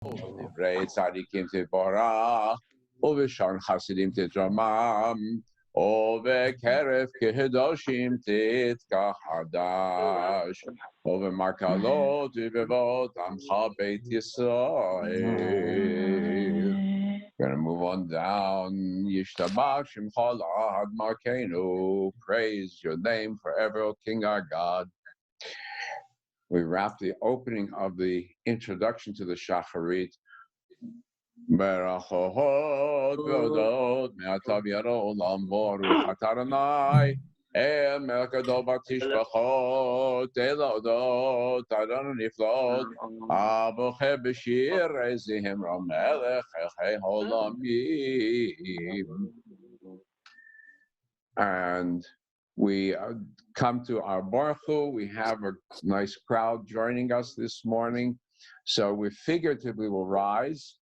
Divrei tzadikim tiborach, uv'shar chasidim titramam, uvekeref kehedoshim titkachadash, uvemarkalot uvevot amcha beit Yisrael. We're going to move on down. Yishtabach Shemcha Ad Malkeinu. Praise your name forever, O King our God. We wrap the opening of the introduction to the Shacharit. Berachot v'odot me'atav yaro olam baruch atah Adonai el melech gadol b'tishbachot el odot adonu niflot aboche b'shir ezihim ramelech echei holamim. And we come to our Baruch Hu. We have a nice crowd joining us this morning. So we figuratively will rise.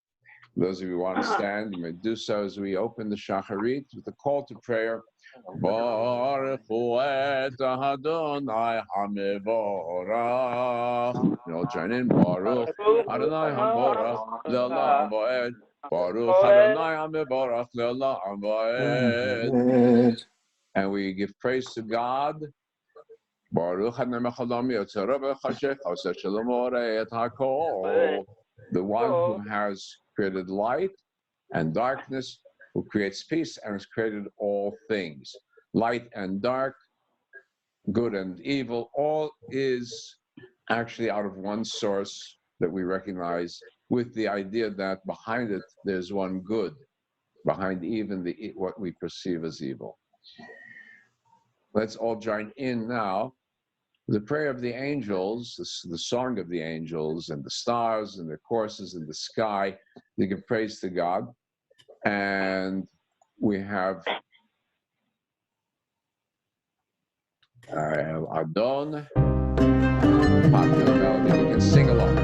Those of you who want to stand, you may do so as we open the Shacharit with a call to prayer. Baruch Hu et Adonai HaMevorach. You all join in. Baruch Adonai HaMevorach Le'olam Va'ed. Baruch Adonai HaMevorach Le'olam Va'ed. And we give praise to God. Baruch Adonai Mechalam Yotzero B'Chashech Oseh Shalom Orei Et HaKol. The one who has created light and darkness, who creates peace and has created all things. Light and dark, good and evil, all is actually out of one source that we recognize, with the idea that behind it there's one good, behind even what we perceive as evil. Let's all join in now. The prayer of the angels, the song of the angels and the stars and their courses in the sky, they give praise to God. And we have Adon, popular melody, we can sing along.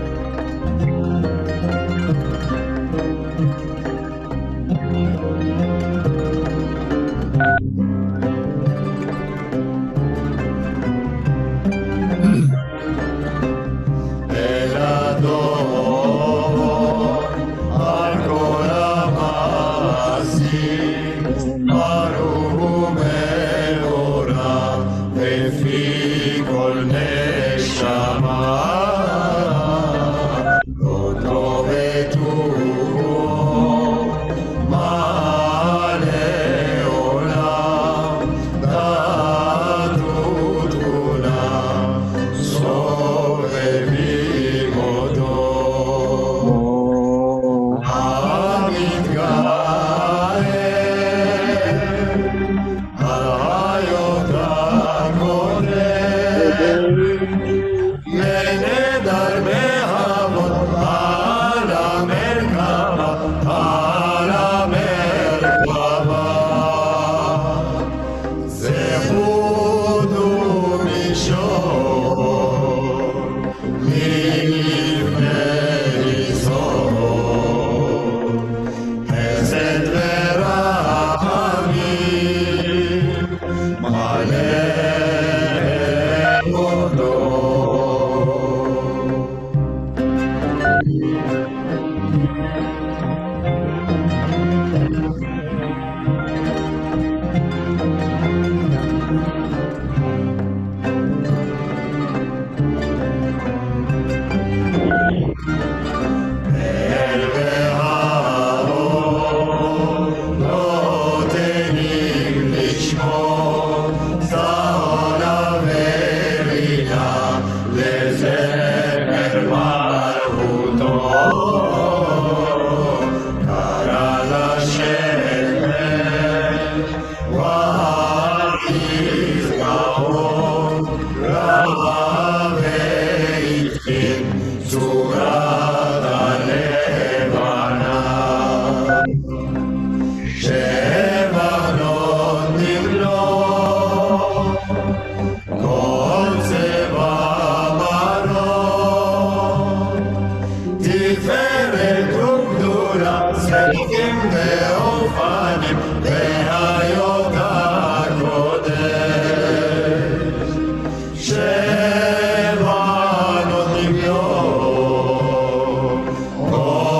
Oh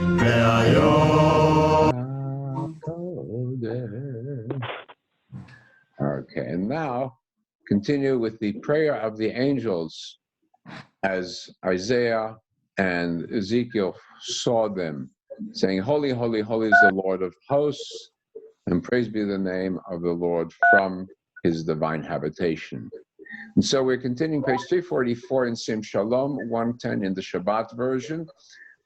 Okay, and now continue with the prayer of the angels as Isaiah and Ezekiel saw them, saying, Holy, holy, holy is the Lord of hosts, and praise be the name of the Lord from his divine habitation. And so we're continuing page 344 in Sim Shalom, 110 in the Shabbat version.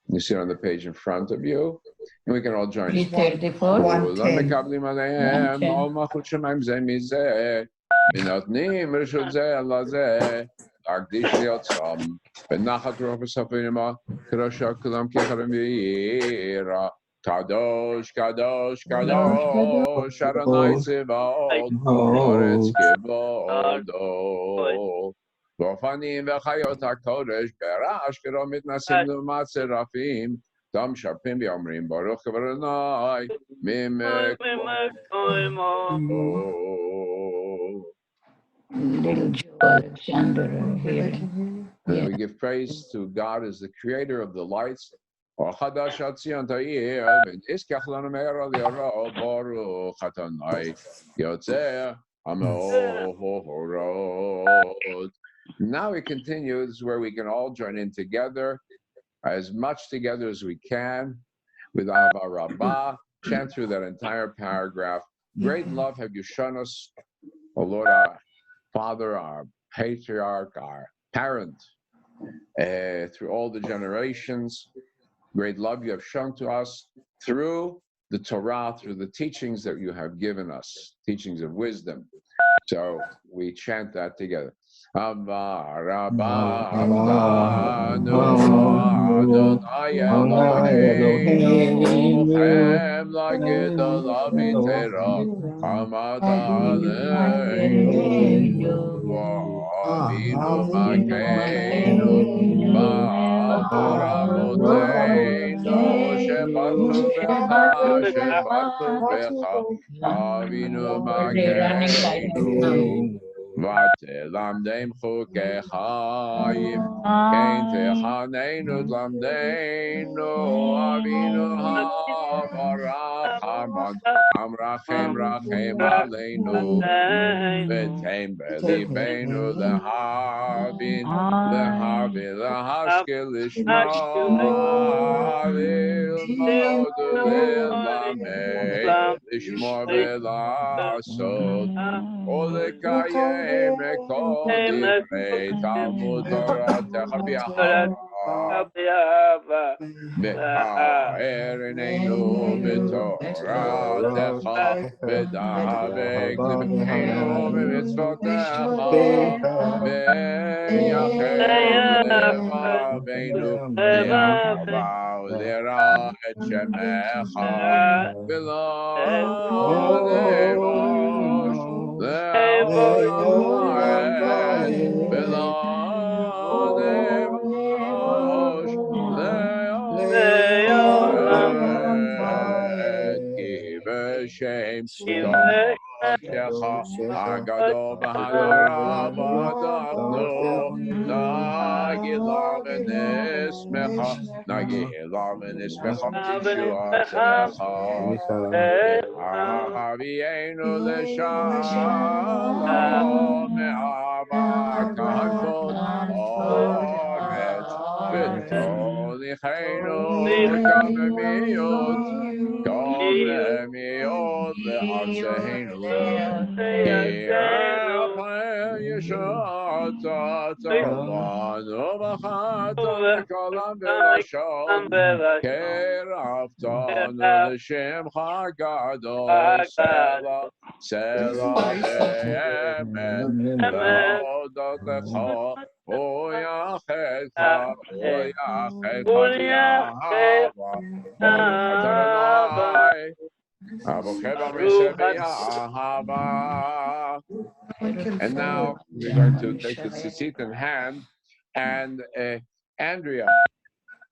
You see it on the page in front of you. And we can all join. 110. ונותנים רשות זה לזה, להקדיש ליוצרם, בנחת רוח בסופו ימה, קדושה כולם כחרם וירא, קדוש, קדוש, קדוש, אדוני צבאות, ארץ כבודו. באופנים וחיות הקודש, ברעש כרום מתנסים לעומת שרפים, דם שרפים ואומרים, ברוך כבוד אדוני, ממקומו. Little Joe Alexander here. And we give praise to God as the creator of the lights. Now we continue. This is where we can all join in together, as much together as we can, with Ava Rabbah. Chant through that entire paragraph. Great love have you shown us, O Lord, our Father, our patriarch, our parent, through all the generations. Great love you have shown to us through the Torah, through the teachings that you have given us, teachings of wisdom. So we chant that together. Ava Rabbah Avdanu Adonai Eloheinu Chem Lagidol Avitera Hamad Aleinu V'Avinu Malkeinu Ba'ador Avoteinu Shebatnu Becha Avinu Malkeinu ותלמדם חוקי חיים, כן תחננו תלמדנו, אבינו הרחמן, המרחם רחם עלינו, ותן בליבנו להבין, להשכיל לשמוע, ללמוד וללמד, לשמור ולעשות, ולקיים כל דברי תלמוד תורתך באהבה. והאר עינינו בתורתך, ודבק לבנו במצוותיך, ויחם לבבינו לאהבה וליראה את שמך, ולא נבוש לעולם ועד, ולא נבוש לעולם ועד, כי בשם קדושך הגדול והנורא בדקנו, נגילה ונשמחה, נגילה ונשמחה בישועתך, והביאנו לשלום מאהבה כאן כל הארץ, ותוליכנו גם למיעוט לארצנו, כי אחרי ישועת לנו בחרת לקולם ולשון, קרבתנו לשמך גדול, סלע באמת להודות לך, ויחדך באהבה, ברוך אדוני אבוכי במשה באהבה. And now we're going to take the tzitzit in hand, and Andrea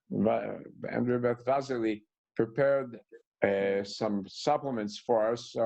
Beth Vassilev prepared some supplements for us. So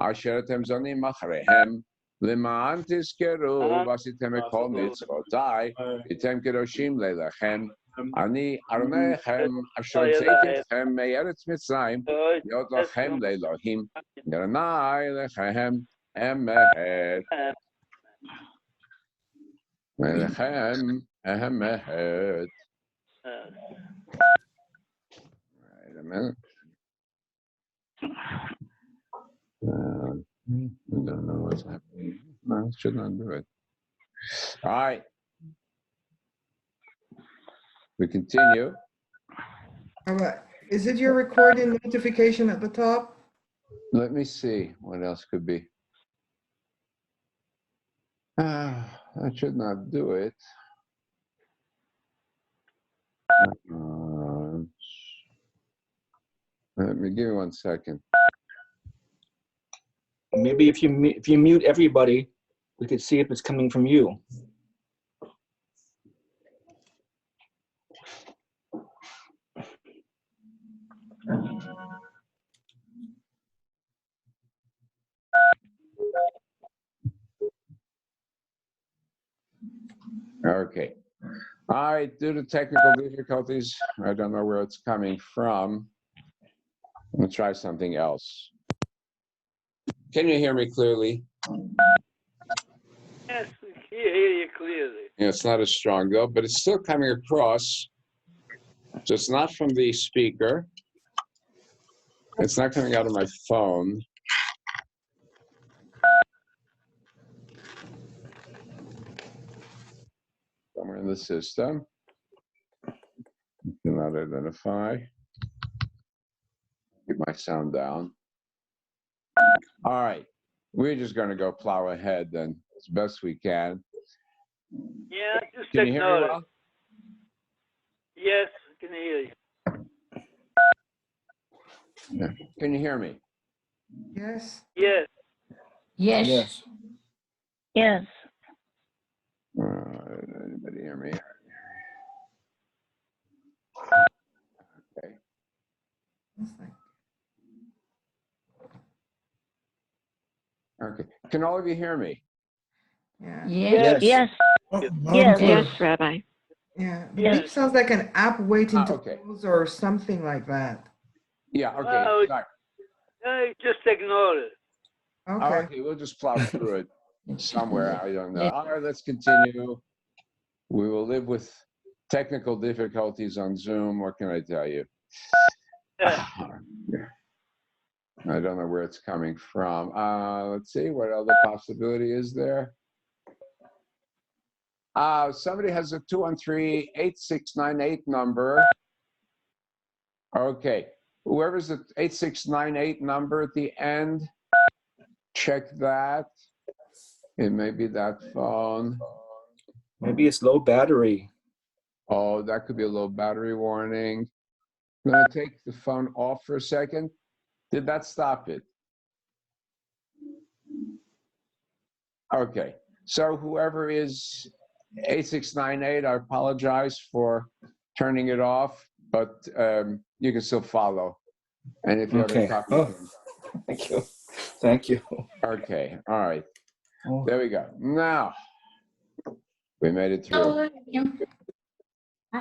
אשר אתם זונים אחריהם, למען תזכרו ועשיתם את כל מצוותיי, הייתם קדושים לילכם. אני ארונכם אשר הוצאתי אתכם מארץ מצרים, להיות לכם לאלוהים, אדוני לכם אמת. לכם אמת. Wait a minute. I don't know what's happening. No, it should not do it. All right. We continue. All right. Is it your recording notification at the top? Let me see what else could be. That should not do it. Let me give me 1 second. Maybe if you mute everybody, we could see if it's coming from you. Okay. All right, due to technical difficulties, I don't know where it's coming from. I'm gonna try something else. Can you hear me clearly? Yes, we can hear you clearly. Yeah, it's not as strong though, but it's still coming across. So it's not from the speaker. It's not coming out of my phone. Somewhere in the system. Cannot identify. Keep my sound down. All right. We're just going to go plow ahead then as best we can. Yeah, just Can you hear me ignore it. well? Yes, I can hear you. Yeah. Can you hear me? Yes. Yes. Yes. Yes. Yes. Anybody hear me? Okay. Okay. Can all of you hear me? Yeah. Yes. Yes. Yes, Rabbi. Yeah. The Yes. beep sounds like an app waiting to Okay. close or something like that. Yeah, okay. Well, Sorry. just ignore it. Okay. Okay, we'll just plow through it somewhere. I don't know. All right, let's continue. We will live with technical difficulties on Zoom. What can I tell you? I don't know where it's coming from. Let's see, what other possibility is there? Somebody has a 213-8698 number. Okay, whoever's the 8698 number at the end, check that. It may be that phone. Maybe it's low battery. Oh, that could be a low battery warning. I'm going to take the phone off for a second. Did that stop it? Okay, so whoever is 8698, I apologize for turning it off, but you can still follow. And if you have a Okay. copy, Oh, thank you. Thank you. okay, all right. Oh. There we go. Now, we made it through.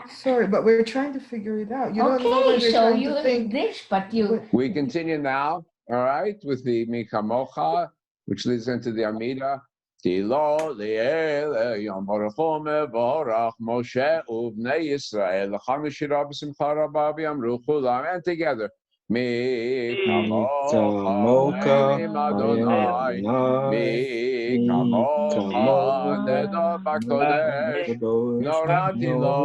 Sorry, but we're trying to figure it out. You don't know Okay, what we're so trying you to think. this, but you. We continue now, all right, with the Mika Mocha, which leads into the Amida. Tilo li'ele yom baruchu mevorach Moshe uvnei Yisrael l'cham yishira b'simcha rabba v'yamru chulam, and together. Mika Mocha v'im Adonai, Mika Mocha nedor b'kodesh, norati lo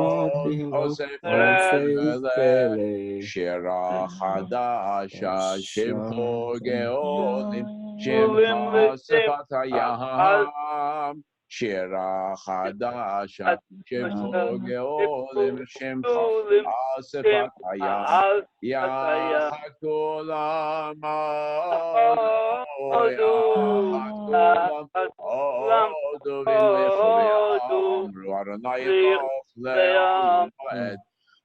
osef pele, shira chadasha shivcho geolim, Shimcha Sefat Hayam, Shira Chadasha, Shimcha Geolim, Shimcha Sefat Hayam, Yachat Kulam, Yachat Kulam, Oduvim Lechoviam, Ruaranai Loch Le'olam Moed,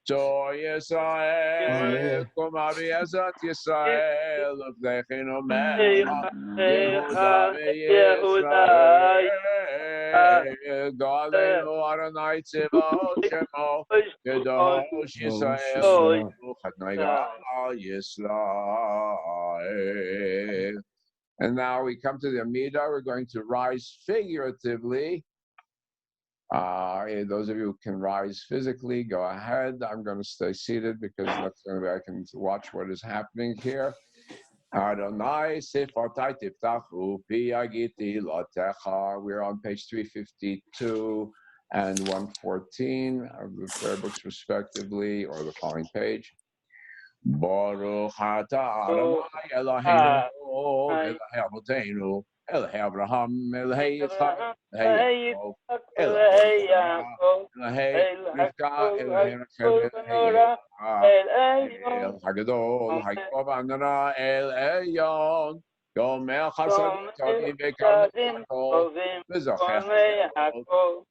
So Yisrael, Kuma B'ezat Yisrael, Uvdechinu Mecha, Yehuda B'Yisrael, Galenu Adonai Tzivot Shemo, Kedosh Yisrael, Chadnai Gal Yisrael. And now we come to the Amidah. We're going to rise figuratively. Those of you who can rise physically, go ahead. I'm going to stay seated because that's the only way I can watch what is happening here. Adonai Sifatai Tiftachu Pi Agiti Latecha. We're on page 352 and 114 of the prayer books, respectively, or the following page. Baruch Atah Adonai Eloheinu Elohei Avotenu Elohei Abraham Elohei Yitzchak Elohei Yaakov Elohei Rivka Elohei Rachel Elohei El Hagadol Haikov Anara El Elyon Gomer Chasadim Tovim V'Karnim Tovim V'Zochech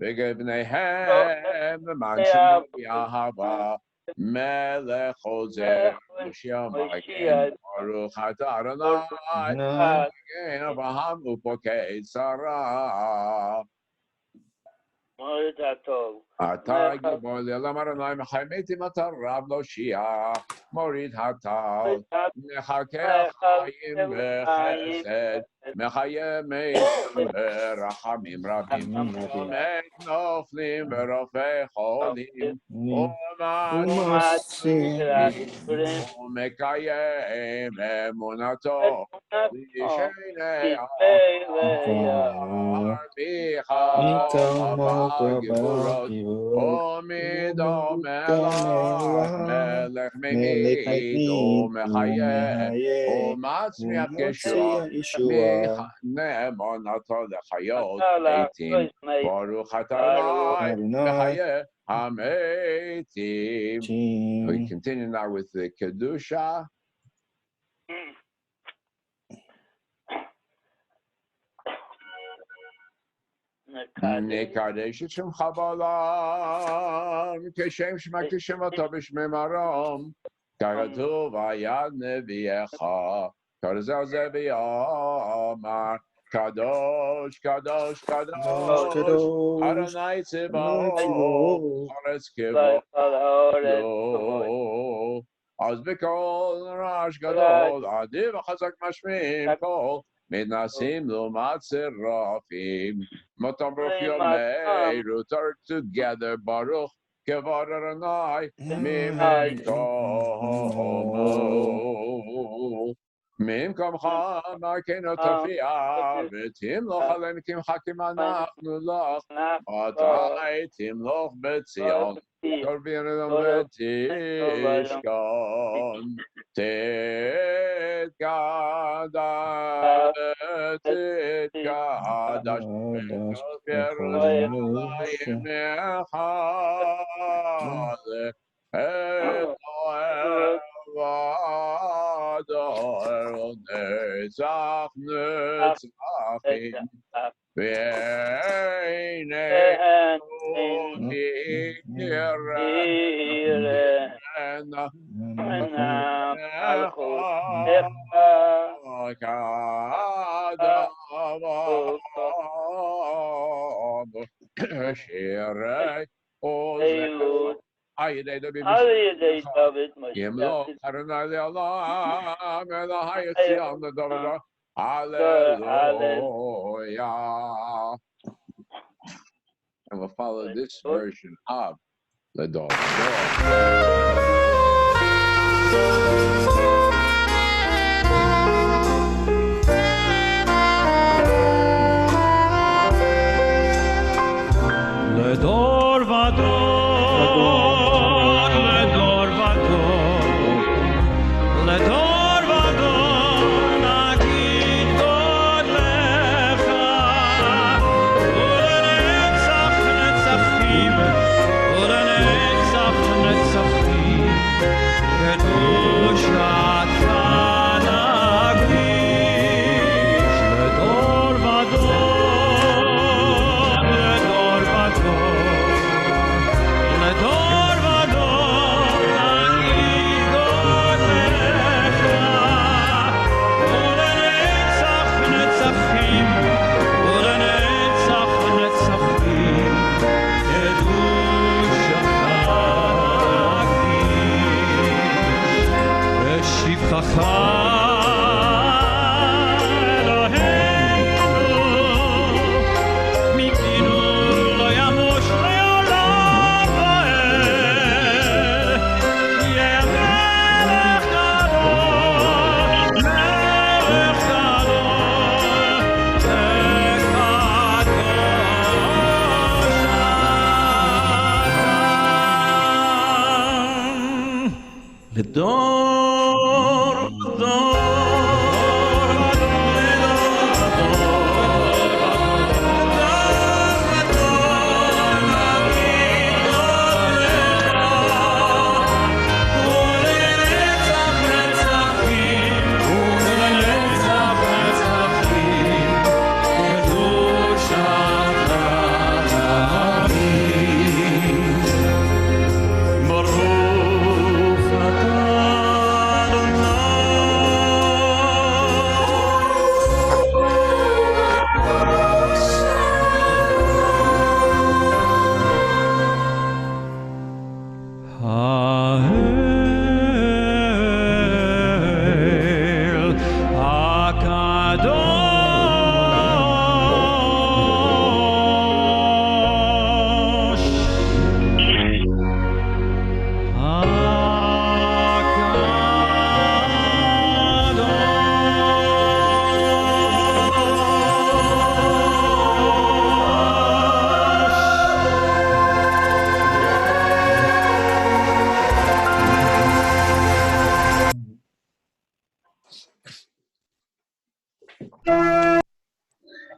V'Gebneihem V'Manshim Yahava Melech Ozer Moshiach Magen Baruch Atah Adonai Abraham Upokei Sarah Atah Gibor Le'olam Adonai Mechayim Matar Rav Loshia Morid Hatal Mechakeh Chayim V'Chesed Mechayim Rachamim Rabim Omek Noflim V'Rofei Cholim Omekayim Emunato Lishenei Geburos, Omido Melech Memido Mechayeh, Omatz Miat Yeshua, Nemonato Lechayot Eitim, Baruch Atah Mechayeh Hametim. We continue now with the Kedusha. Nekadesh Shem Chabalam, Keshem Shema Keshem Atavish Memaram, Karatuv Ayad Neviecha, Karzel Zeviyamar, Kadosh, Kadosh, Kadosh, Adonai Tzivot, Haaretz Kivot, Az B'Kol Rash Gadol, Adiv Chazak Mashmim Kol, Midnasim Lumat Serafim, Matam Baruch Yomei, Rutar together, Baruch Kevad Adonai, Mimim Komo, Mim Komcha, Markeno Tafia, V'Tim Loch Alem Kim Hakim Anachnu Loch, Atai Tim Loch Betzion, Torvinadam Betishkon, Tet Gadash, Tet Gadash, Yerushalayim Echad, Eloel Vador Netzach Netzachim, V'einei Yiren Shirei Ozer Ayidei David Yimlo Adonai Le'olam Elohai Yitzion L'Dovah Hallelujah. And we'll follow this version of the dog. לדור ודור, לדור ודור, לדור ודור, נגיד גודלך, ולנצח נצחים, ולנצח נצחים, קדושה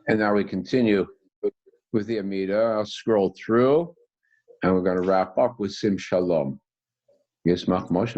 And now we continue with the Amida. I'll scroll through, and we're going to wrap up with Sim Shalom. Yes, Moshe.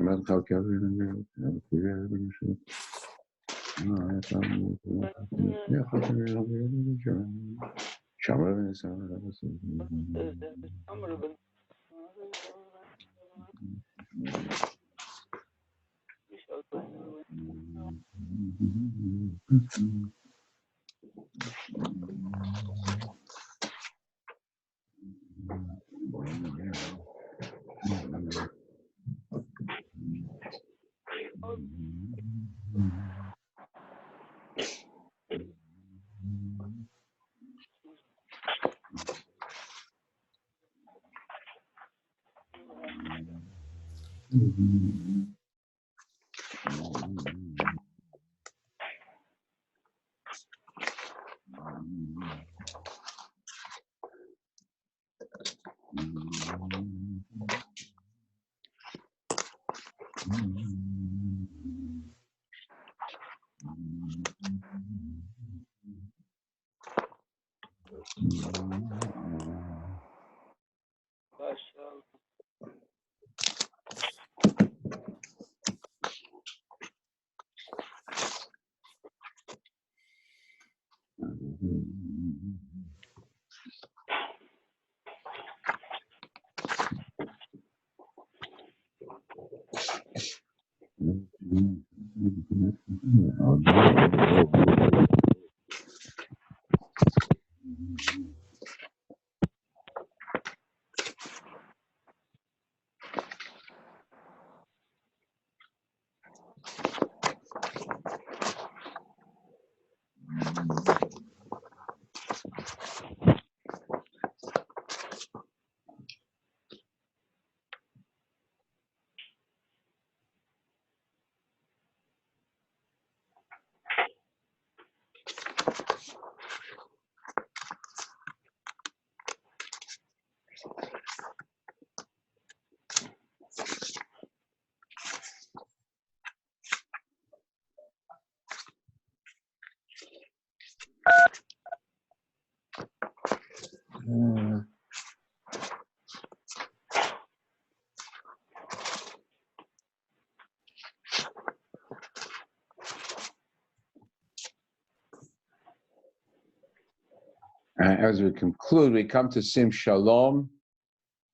As we conclude, we come to Sim Shalom,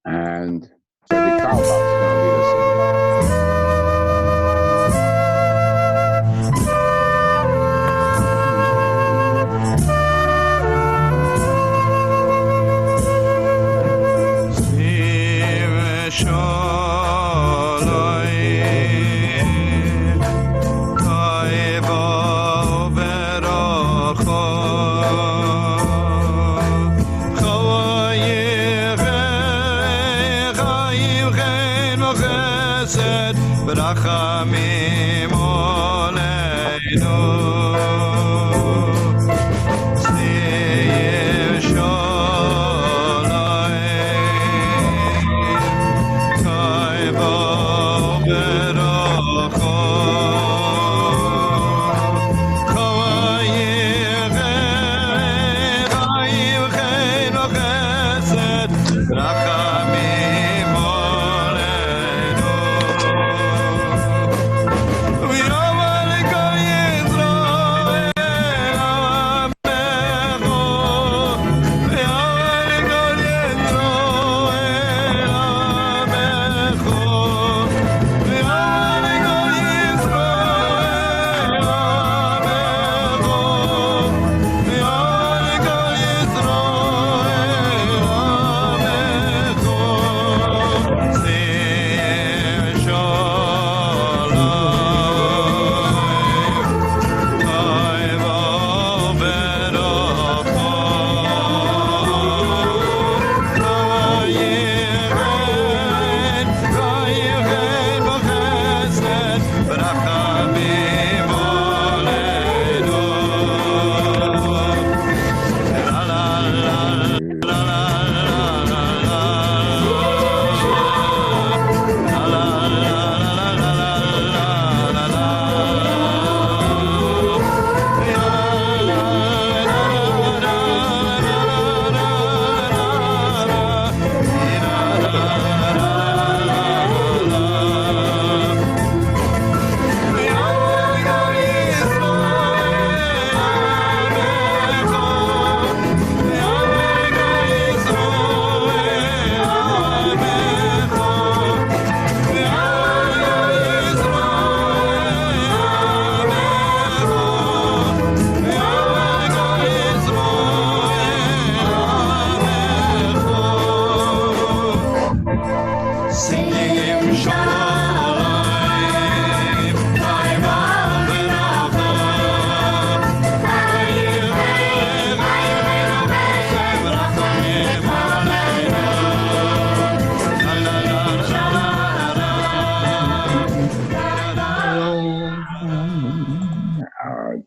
and Rebbe Kalbach is going to lead us in.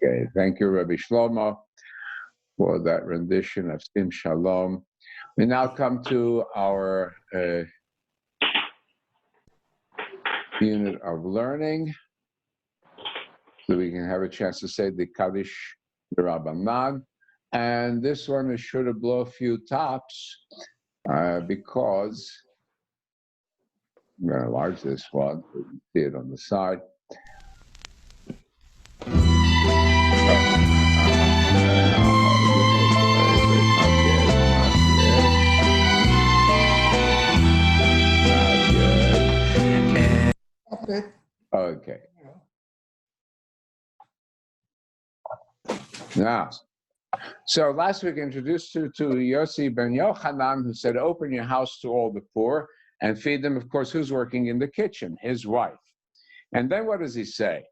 Okay, thank you, Rabbi Shlomo, for that rendition of Sim Shalom. We now come to our unit of learning, so we can have a chance to say the Kaddish Rabbanan. And this one is sure to blow a few tops because I'm going to enlarge this one so you can see it on the side. Okay. Now, so last week I introduced you to Yossi ben Yochanan, who said, open your house to all the poor and feed them. Of course, who's working in the kitchen? His wife. And then what does he say?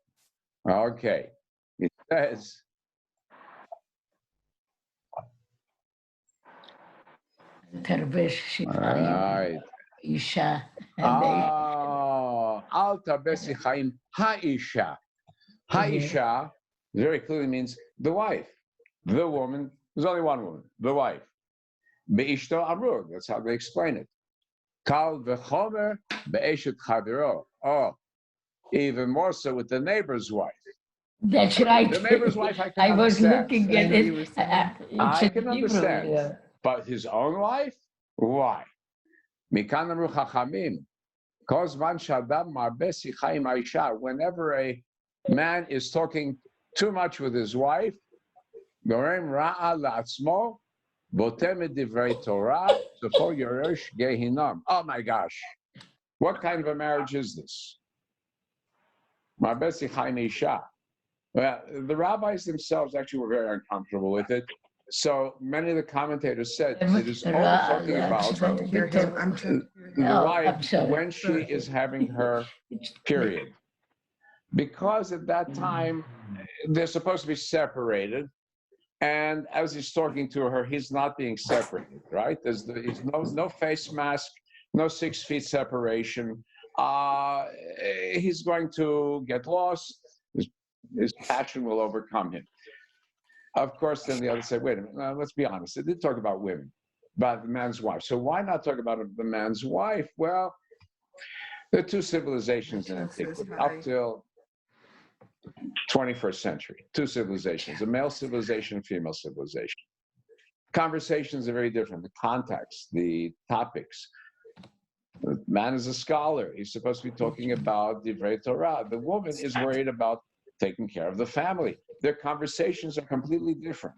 Okay. He says, right. Isha. Alta besi chaim ha'isha. Ha'isha very clearly means the wife, the woman. There's only one woman, the wife. Be'ishto amrug, that's how they explain it. Kal v'chomer be'eshet chaviro. Oh, even more so with the neighbor's wife. That's right. The neighbor's wife, I can I was understand. looking at it. I can understand. Yeah. But his own wife? Why? Mikan amru chachamim. Whenever a man is talking too much with his wife, oh my gosh, what kind of a marriage is this? Well, the rabbis themselves actually were very uncomfortable with it. So many of the commentators said it is only talking about the wife when she is having her period. Because at that time, they're supposed to be separated. And as he's talking to her, he's not being separated, right? There's no face mask, no 6 feet separation. He's going to get lost. His passion will overcome him. Of course, then the other say, wait a minute, let's be honest. It did talk about women, about the man's wife. So why not talk about the man's wife? Well, there are two civilizations in antiquity up till 21st century. Two civilizations, a male civilization, a female civilization. Conversations are very different. The context, the topics. The man is a scholar. He's supposed to be talking about Divrei Torah. The woman is worried about taking care of the family. Their conversations are completely different.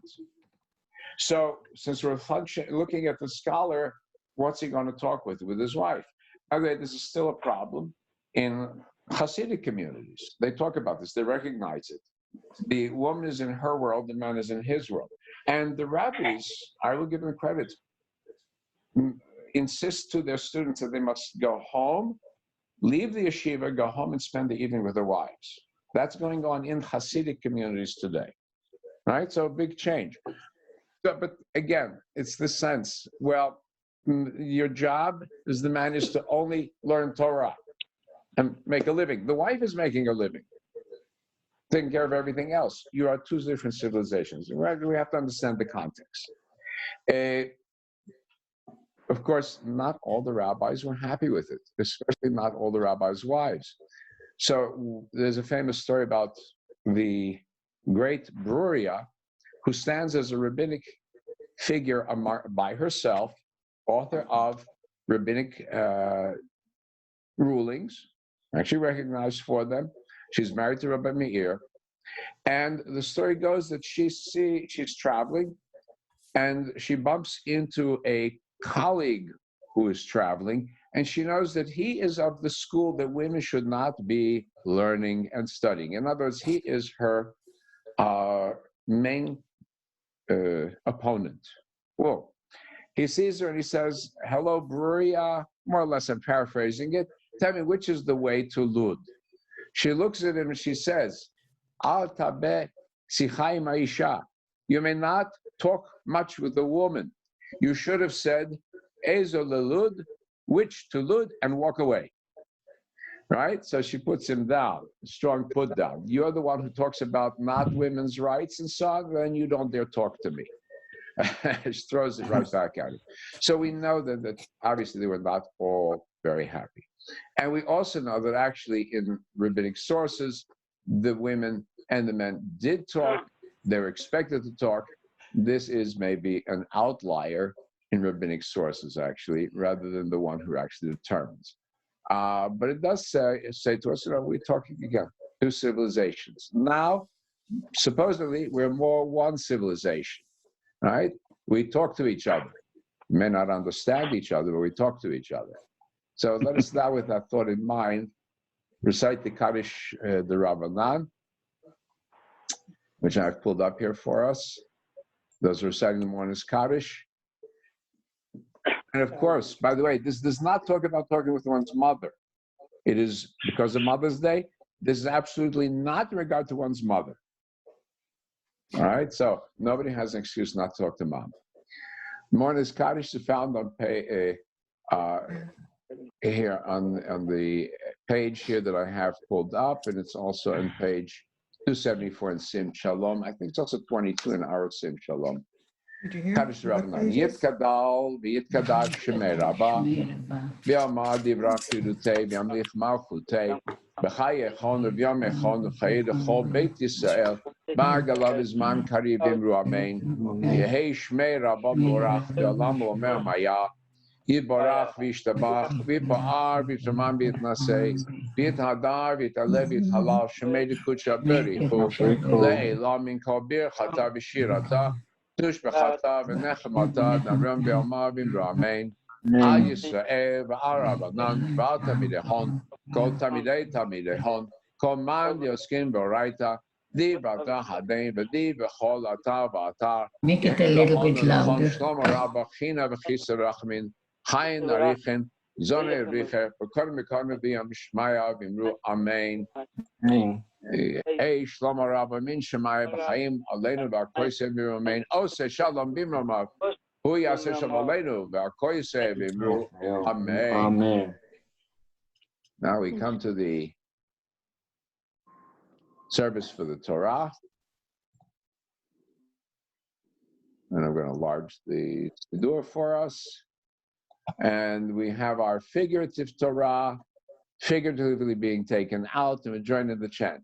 So since we're looking at the scholar, what's he going to talk with his wife? Okay, this is still a problem in Hasidic communities. They talk about this. They recognize it. The woman is in her world, the man is in his world. And the rabbis, I will give them credit, insist to their students that they must go home, leave the yeshiva, go home and spend the evening with their wives. That's going on in Hasidic communities today, right? So a big change. So, but again, it's the sense, well, your job as the man is to only learn Torah and make a living. The wife is making a living, taking care of everything else. You are two different civilizations. We have to understand the context. Of course, not all the rabbis were happy with it, especially not all the rabbis' wives. So there's a famous story about the great Bruria, who stands as a rabbinic figure by herself, author of rabbinic rulings, actually recognized for them. She's married to Rabbi Meir. And the story goes that she's traveling, and she bumps into a colleague who is traveling, and she knows that he is of the school that women should not be learning and studying. In other words, he is her main opponent. Whoa. He sees her and he says, hello, Bruria, more or less I'm paraphrasing it. Tell me, which is the way to Lud? She looks at him and she says, Al tabe sichai ma'isha. You may not talk much with a woman. You should have said, Ezo lelud, which to Lud, and walk away. Right? So she puts him down, strong put down. You're the one who talks about not women's rights and so on, then you don't dare talk to me. She throws it right back at him. So we know that obviously they were not all very happy. And we also know that actually in rabbinic sources, the women and the men did talk. They were expected to talk. This is maybe an outlier in rabbinic sources, actually, rather than the one who actually determines. But it does say to us, we're talking again, two civilizations. Now, supposedly, we're more one civilization, right? We talk to each other. We may not understand each other, but we talk to each other. So let us now, with that thought in mind, recite the Kaddish, the Rabbanan, which I've pulled up here for us. Those reciting the morning's Kaddish. And of course, by the way, this does not talk about talking with one's mother. It is because of Mother's Day. This is absolutely not in regard to one's mother. All right, so nobody has an excuse not to talk to mom. Morning's Kaddish is found on here on the page here that I have pulled up, and it's also on page 274 in Sim Shalom. I think it's also 22 in our Sim Shalom. Did you hear? Kaddish Rabbanan. Yitkadal v'yitkadash shemei Rabba v'yamar divrach yudutei v'yamlich malchutei b'chai echon v'yam echon v'chai d'chol beit Yisrael ba'agalav izman kariv imru amen yehei shmei Rabba borach v'olam omer maya Yiborach v'yishtabach v'yipa'ar v'yitaman v'yitnasei v'yithadar v'yitalev v'yithalal shemei d'kutsha berichu le'elam min kol birchata v'shirata tush b'chata v'nechemata namram v'yomar v'imru amen al Yisrael v'al Rabbanan v'al tamidei kol tamidei hon kol man yoskin b'oraita di v'ata hadein v'di v'chol atar v'atar Make it a little bit louder. Shlomo Rabba china v'chisa rachmin Hayin Arichin, Zone Richer, Bekon Mekon V'yam Shmaya V'imru Amen. Hey Shlomo Rabba Min Shemaya B'chaim Aleinu V'Arkoyse V'imru Amen. Ose Shalom B'imromav. Hu Yaseh Shalom Aleinu V'Arkoyse V'imru Amen. Amen. Now we come to the service for the Torah. And I'm going to enlarge the door for us. And we have our figurative Torah, figuratively being taken out, and we're joining the chant.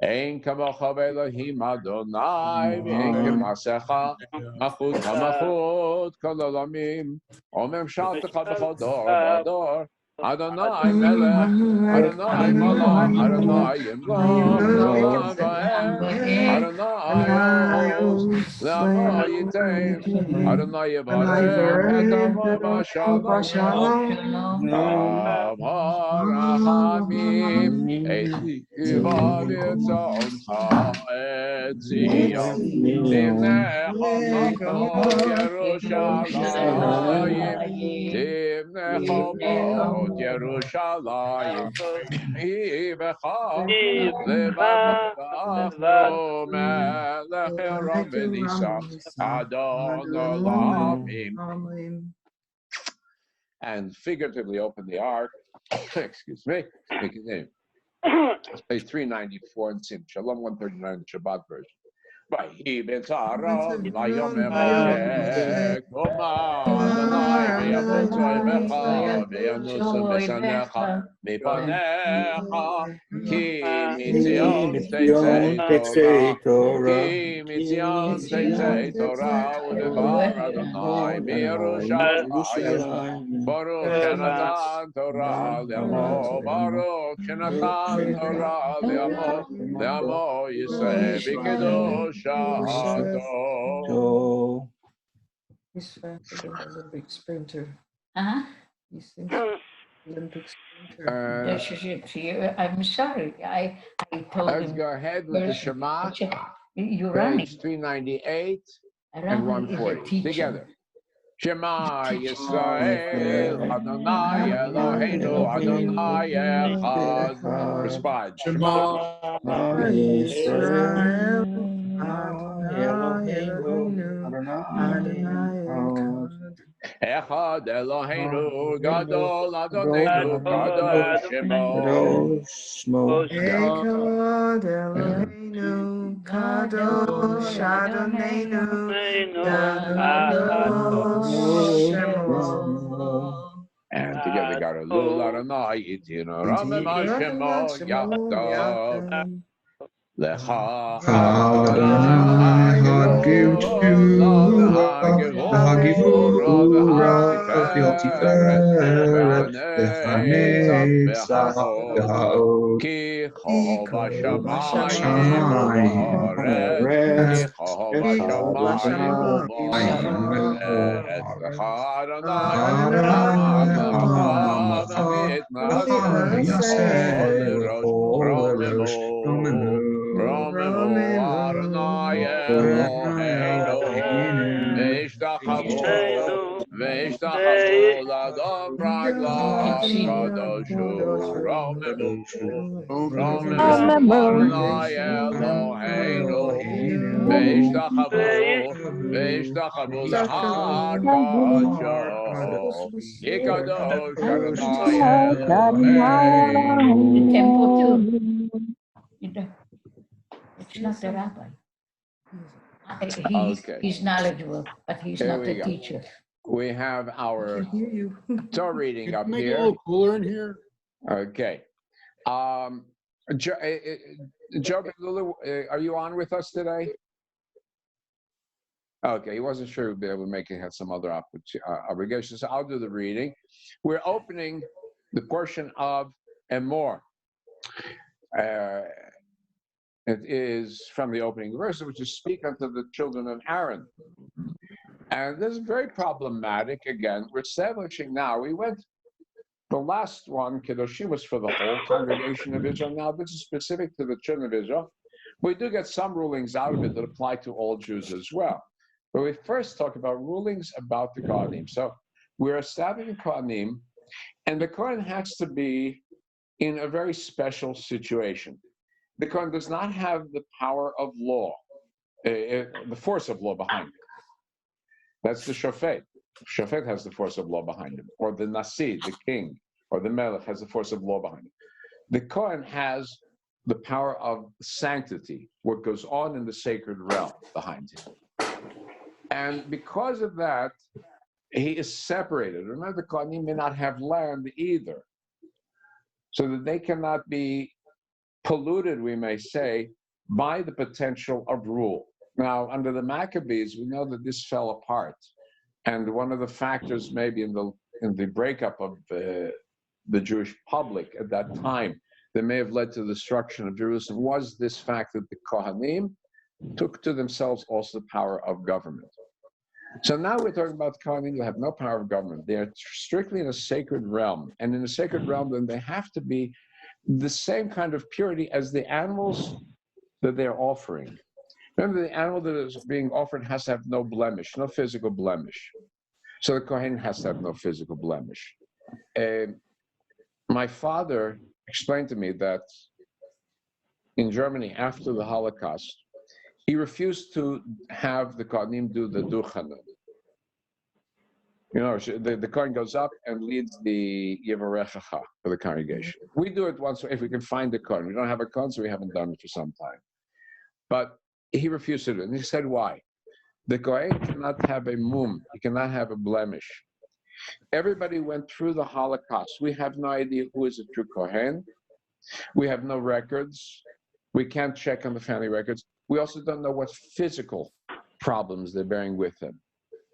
Ein kamocha Elohim Adonai, v'ein kemasecha, machut hamachut kol olamim, omem shaltecha b'chol dor v'dor, Adonai melech, Adonai malach, Adonai yimlach, le'olam va'ed, Adonai yahos, le'amo yitain, Adonai yivarech et amo b'shalom, amo rachamim, Ezi kivav yitzoncha et Zion, Tivnecha makot Yerushalayim, Tivnecha makot Yerushalayim, Ivecha levav melech Eram v'nisa Adon olamim. And figuratively open the ark. Excuse me. Continue. It's page 394 in Sim Shalom 139 Shabbat version. Vayhi b'tzaron v'yomem Moshe Koma Adonai v'yavutzoi b'cha v'yanusam b'sanecha mipanecha ki mitzion teitzei Torah ki mitzion teitzei Torah u'devar Adonai b'Yerushalayim Baruch shenatan Torah le'amo Baruch shenatan Torah le'amo Yisrael b'kedosh He's faster than the Olympic sprinter. Uh-huh. He thinks Olympic sprinter. I'm sorry. I told let's him. go ahead with the Shema, You're running. page 398 and Running is a 140. teaching. Together. Shema Yisrael, Adonai Eloheinu, Adonai Echad. Respond. Shema Yisrael, Adonai Eloheinu, Adonai Echad Eloheinu, Gadol Adonenu, Kadosh Shemo. Echad Eloheinu, Kadosh Adonenu, Kadosh Shemo. And together, Gadol Adonai Itinu, Ramem Hashemo Yachdav. Lecha Adonai Hagivura V'Hatiferet V'Hanetzach Ki Chol B'Shamayim U'Ba'aretz Ki Chol B'Shamayim U'Ba'aretz Lecha Adonai Amach V'Mitnaseh Romemu Adonai Eloheinu V'ishtachavu l'Adon Raglav Kadoshu Romemu Adonai Eloheinu V'ishtachavu l'Har Kadosh Yikadosh Adonai Eloheinu. The temple too. It's not the rabbi. He's knowledgeable, but he's Here not we the go. teacher. We have our Hear you. Torah reading up Make it a here. little cooler in here. Okay. Joe, are you on with us today? Okay, he wasn't sure he'd be able to make it, had some other obligations. So I'll do the reading. We're opening the portion of and more. It is from the opening verse, which is speak unto the children of Aaron. And this is very problematic. Again, we're establishing now. We went, the last one, Kedoshim, was for the whole congregation of Israel. Now, this is specific to the children of Israel. We do get some rulings out of it that apply to all Jews as well. But we first talk about rulings about the Kohanim. So we're establishing Kohanim, and the Kohen has to be in a very special situation. The Kohen does not have the power of law, the force of law behind him. That's the Shofet. Shofet has the force of law behind him, or the Nasi, the king, or the Melech has the force of law behind him. The Kohen has the power of sanctity, what goes on in the sacred realm behind him. And because of that, he is separated. Remember, the Kohanim may not have land either, so that they cannot be polluted, we may say, by the potential of rule. Now, under the Maccabees, we know that this fell apart. And one of the factors maybe in the breakup of the Jewish public at that time that may have led to the destruction of Jerusalem was this fact that the Kohanim took to themselves also the power of government. So now we're talking about the Kohanim who have no power of government. They are strictly in a sacred realm. And in a sacred realm, then they have to be the same kind of purity as the animals that they're offering. Remember, the animal that is being offered has to have no blemish, no physical blemish. So the Kohen has to have no physical blemish. My father explained to me that in Germany, after the Holocaust, he refused to have the Kohanim do the Duchanan. You know, the Kohen goes up and leads the Yevarechacha for the congregation. We do it once if we can find the Kohen. We don't have a Kohen, so we haven't done it for some time. But he refused to do it. And he said, why? The Kohen cannot have a mum. He cannot have a blemish. Everybody went through the Holocaust. We have no idea who is a true Kohen. We have no records. We can't check on the family records. We also don't know what physical problems they're bearing with them,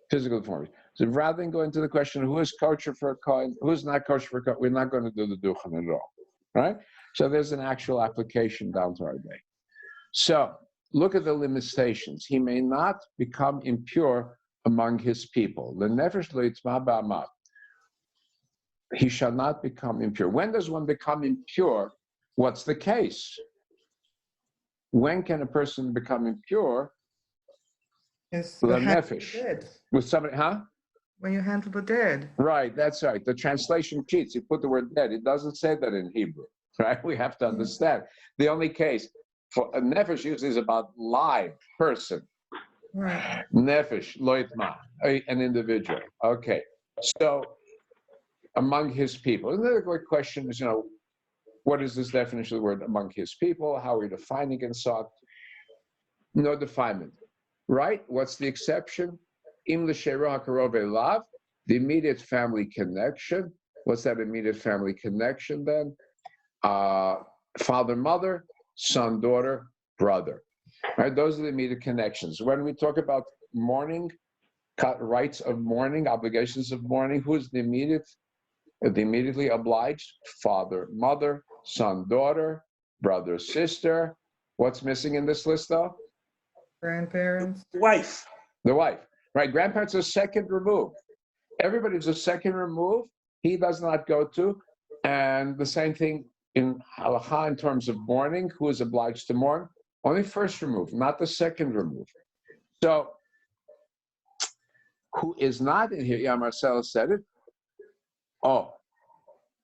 physical deformities. So rather than go into the question of who is kosher for a Kohen, who is not kosher for a Kohen, we're not going to do the Duchen at all, right? So there's an actual application down to our day. So look at the limitations. He may not become impure among his people. He shall not become impure. When does one become impure? What's the case? When can a person become impure? Yes, The the handle nefesh. the dead. With somebody, huh? When you handle the dead. Right, that's right. The translation cheats. He put the word dead. It doesn't say that in Hebrew, right? We have to understand. The only case for a nefesh usually is about live person. Right. Nefesh, loitma, an individual. Okay, so among his people. Another great question is, what is this definition of the word among his people? How are we defining it? So no definement, right? What's the exception? Im l'sheirah karov elav, the immediate family connection. What's that immediate family connection then? Father, mother, son, daughter, brother. Right? Those are the immediate connections. When we talk about mourning, rights of mourning, obligations of mourning, who's the immediately obliged? Father, mother, son, daughter, brother, sister. What's missing in this list though? Grandparents. Wife. The wife. Right, grandparents are second remove. Everybody's a second remove. He does not go to. And the same thing in halacha in terms of mourning. Who is obliged to mourn? Only first remove, not the second remove. So, who is not in here? Yeah, Marcella said it. Oh,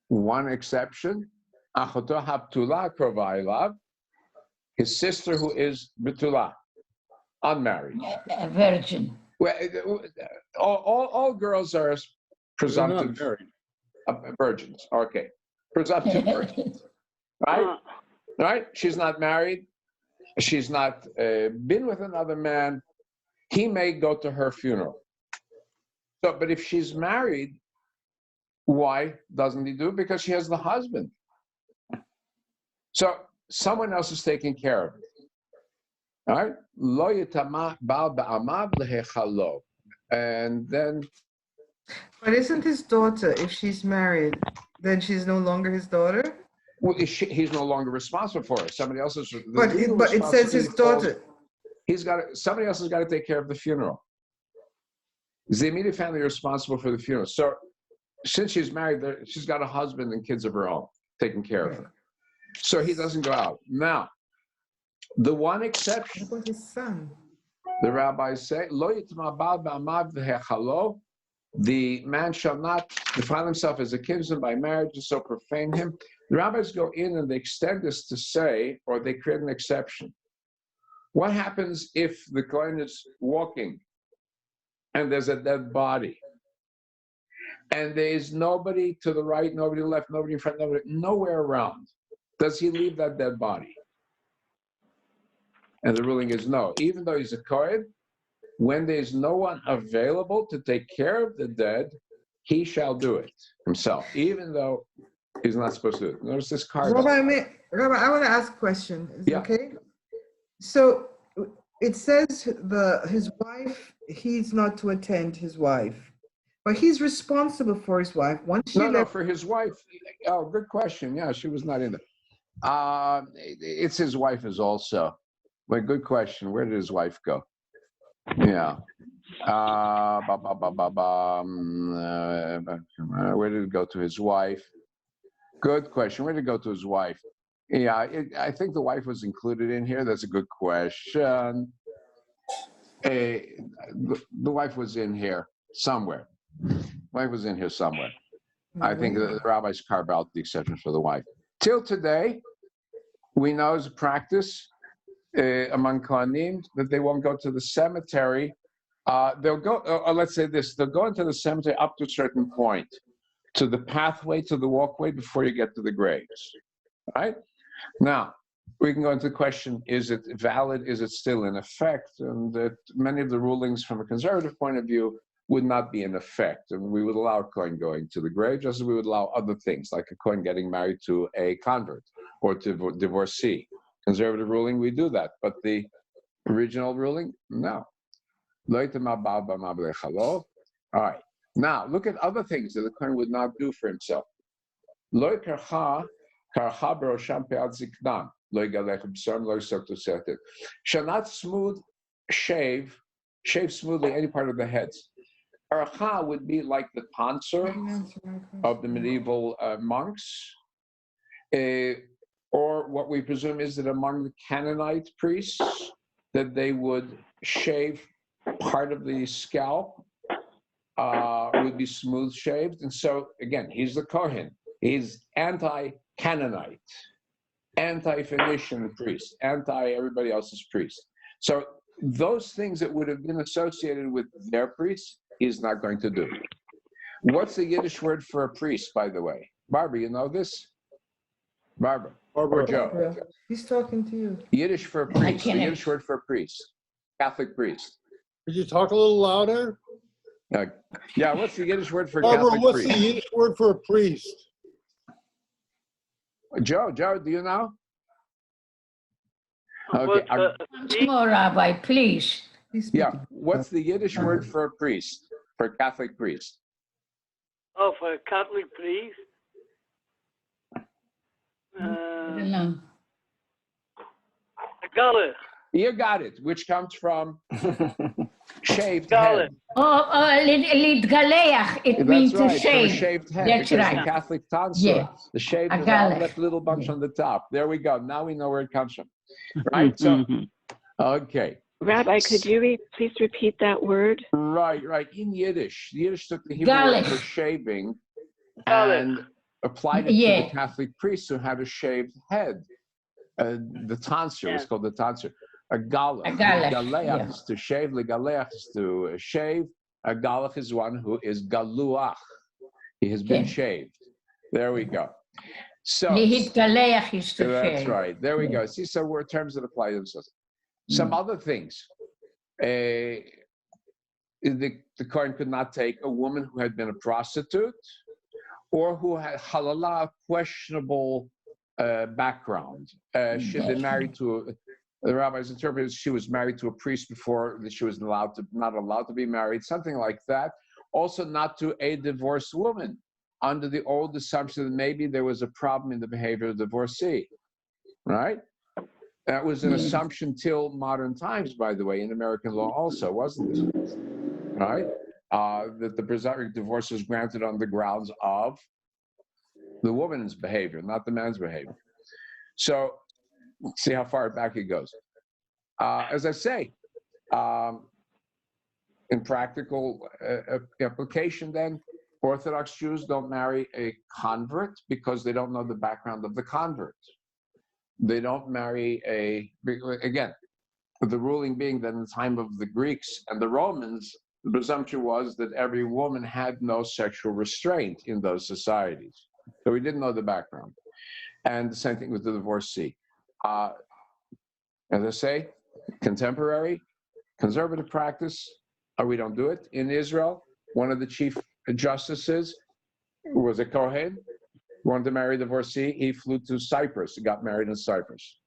one exception. Achoto haptula krovailav. His sister who is betula, unmarried. A virgin. Well, all girls are presumptive virgins. Okay, presumptive virgins, right? Right? She's not married. She's not been with another man. He may go to her funeral. So, but if she's married, why doesn't he do it? Because she has the husband. So someone else is taking care of it. All right? Lo yitama ba'al ba'amav lehechalo. And then... But isn't his daughter, if she's married, then she's no longer his daughter? Well, he's no longer responsible for her. Somebody else is... But it says his daughter. Somebody else has got to take care of the funeral. Is the immediate family responsible for the funeral? So since she's married, she's got a husband and kids of her own taking care of her. So he doesn't go out. Now, the one exception, What about his son? the rabbis say, Lo yitma ba'al ba'amav v'hechalo, the man shall not define himself as a kinsman by marriage and so profane him. The rabbis go in and they extend this to say, or they create an exception. What happens if the Kohen is walking and there's a dead body? And there is nobody to the right, nobody to the left, nobody in front, nowhere around. Does he leave that dead body? And the ruling is no. Even though he's a Kohen, when there's no one available to take care of the dead, he shall do it himself, even though he's not supposed to do it. Notice this card. Rabbi, I want to ask a question. Is it Yeah. okay? So it says his wife, he's not to attend his wife, but he's responsible for his wife. Once she No, left, for his wife. Oh, good question. Yeah, she was not in there. It's his wife is also. But good question. Where did his wife go? Yeah. Where did it go to his wife? Good question. Where did it go to his wife? Yeah, I think the wife was included in here. That's a good question. The wife was in here somewhere. Wife was in here somewhere. I think the rabbis carve out the exception for the wife. Till today, we know as a practice among Kohanim that they won't go to the cemetery. They'll go, let's say this, they'll go into the cemetery up to a certain point, to the pathway, to the walkway before you get to the graves, right? Now, we can go into the question, is it valid? Is it still in effect? And that many of the rulings from a conservative point of view would not be in effect. And we would allow a Kohen going to the grave, just as we would allow other things, like a Kohen getting married to a convert or to divorcee. Conservative ruling, we do that. But the original ruling, no. All right. Now, look at other things that the Kohen would not do for himself. Shall not shave smoothly any part of the heads. Archa would be like the tonsor of the medieval monks, or what we presume is that among the Canaanite priests, that they would shave part of the scalp, would be smooth shaved. And so, again, he's the Kohen. He's anti-Canaanite, anti-Phoenician priest, anti-everybody else's priest. So those things that would have been associated with their priests, he's not going to do. What's the Yiddish word for a priest, by the way? Barbara, you know this? Barbara. Or Joe? He's talking to you. Yiddish for a priest. The Yiddish word for a priest. Catholic priest. Could you talk a little louder? Yeah, what's the Yiddish word for Barbara, Catholic what's priest? the Yiddish word for a priest? Joe, do you know? Okay. Once more, Rabbi, please. Yeah, what's the Yiddish word for a priest, for a Catholic priest? Oh, for a Catholic priest? I don't know. A gullet. You got it, which comes from shaved Gullet. head. Lidgaleach, it means That's right, to from a shave. shaved head. That's because right. the Catholic tonsor, Yeah. the shaved A head, galech. left a little bunch Yeah. on the top. There we go. Now we know where it comes from. Right? So, okay. Rabbi, could you please repeat that word? Right. In Yiddish. Yiddish took the Hebrew word for shaving and applied it to the Catholic priests who had a shaved head. The tonsor was called the tonsor. A galech. Galeach is to shave. Legaleach is to shave. A galech is one who is galuach. He has been shaved. There we go. So Lidgaleach is to shave. that's right. There we go. See, so we're terms that apply themselves. Some other things. The Kohen could not take a woman who had been a prostitute or who had halala, questionable background. She had been married to the rabbis interpreted she was married to a priest before that she was not allowed to be married, something like that. Also, not to a divorced woman, under the old assumption that maybe there was a problem in the behavior of the divorcee, right? That was an assumption till modern times, by the way, in American law also, wasn't it? Right? That the presumptive divorce was granted on the grounds of the woman's behavior, not the man's behavior. So, see how far back it goes. As I say, in practical application then, Orthodox Jews don't marry a convert because they don't know the background of the convert. They don't marry again, the ruling being that in the time of the Greeks and the Romans, the presumption was that every woman had no sexual restraint in those societies. So we didn't know the background. And the same thing with the divorcee. As I say, contemporary, conservative practice, or we don't do it. In Israel, one of the chief justices was a Kohen, wanted to marry a divorcee. He flew to Cyprus. He got married in Cyprus.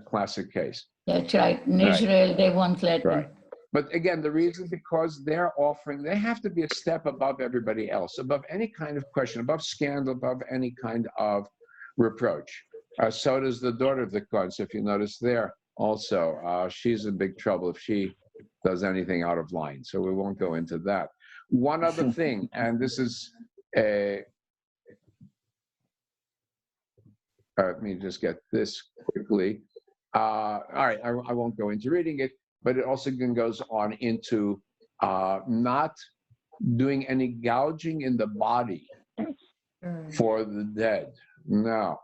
Classic case. That's right. In Right. Israel, they won't let Right. them. But again, the reason, because they're offering, they have to be a step above everybody else, above any kind of question, above scandal, above any kind of reproach. So does the daughter of the Kohen. So if you notice there also, she's in big trouble if she does anything out of line. So we won't go into that. One other thing, and this is let me just get this quickly. All right, I won't go into reading it, but it also goes on into not doing any gouging in the body for the dead. Now,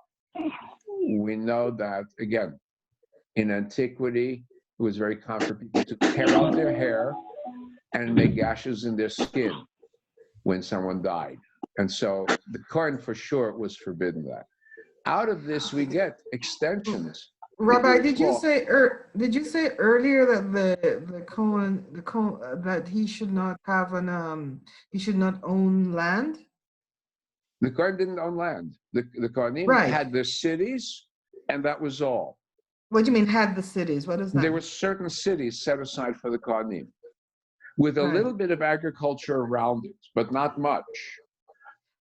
we know that, again, in antiquity, it was very common for people to tear out their hair and make gashes in their skin when someone died. And so the Kohen for sure was forbidden that. Out of this, we get extensions. Rabbi, did you say earlier that the Kohen that he should not have he should not own land? The Kohen didn't own land. The Kohanim had their cities, and that was all. What do you mean had the cities? What is that? There were certain cities set aside for the Kohanim, with a little bit of agriculture around it, but not much.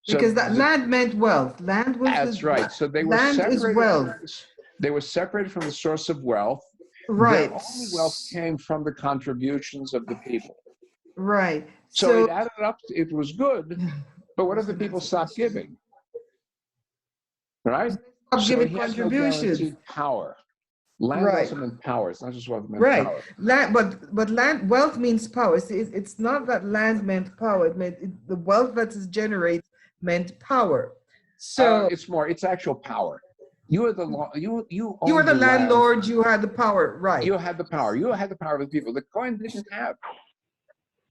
Because that land meant wealth. Land was that's right. So they were land separated. Is wealth. They were separated from the source of wealth. Right. Their only wealth came from the contributions of the people. Right. So it added up. It was good, but what if the people stopped giving? Right. Stop giving he has contributions. no guaranteed power. Land also meant power. It's not just wealth, it meant power. Land, but land wealth means power. It's not that land meant power. It meant the wealth that is generated meant power. So it's more. It's actual power. You are the law. You were the landlord. Land. You had the power, right? You had the power. You had the power of the people. The Kohen didn't have.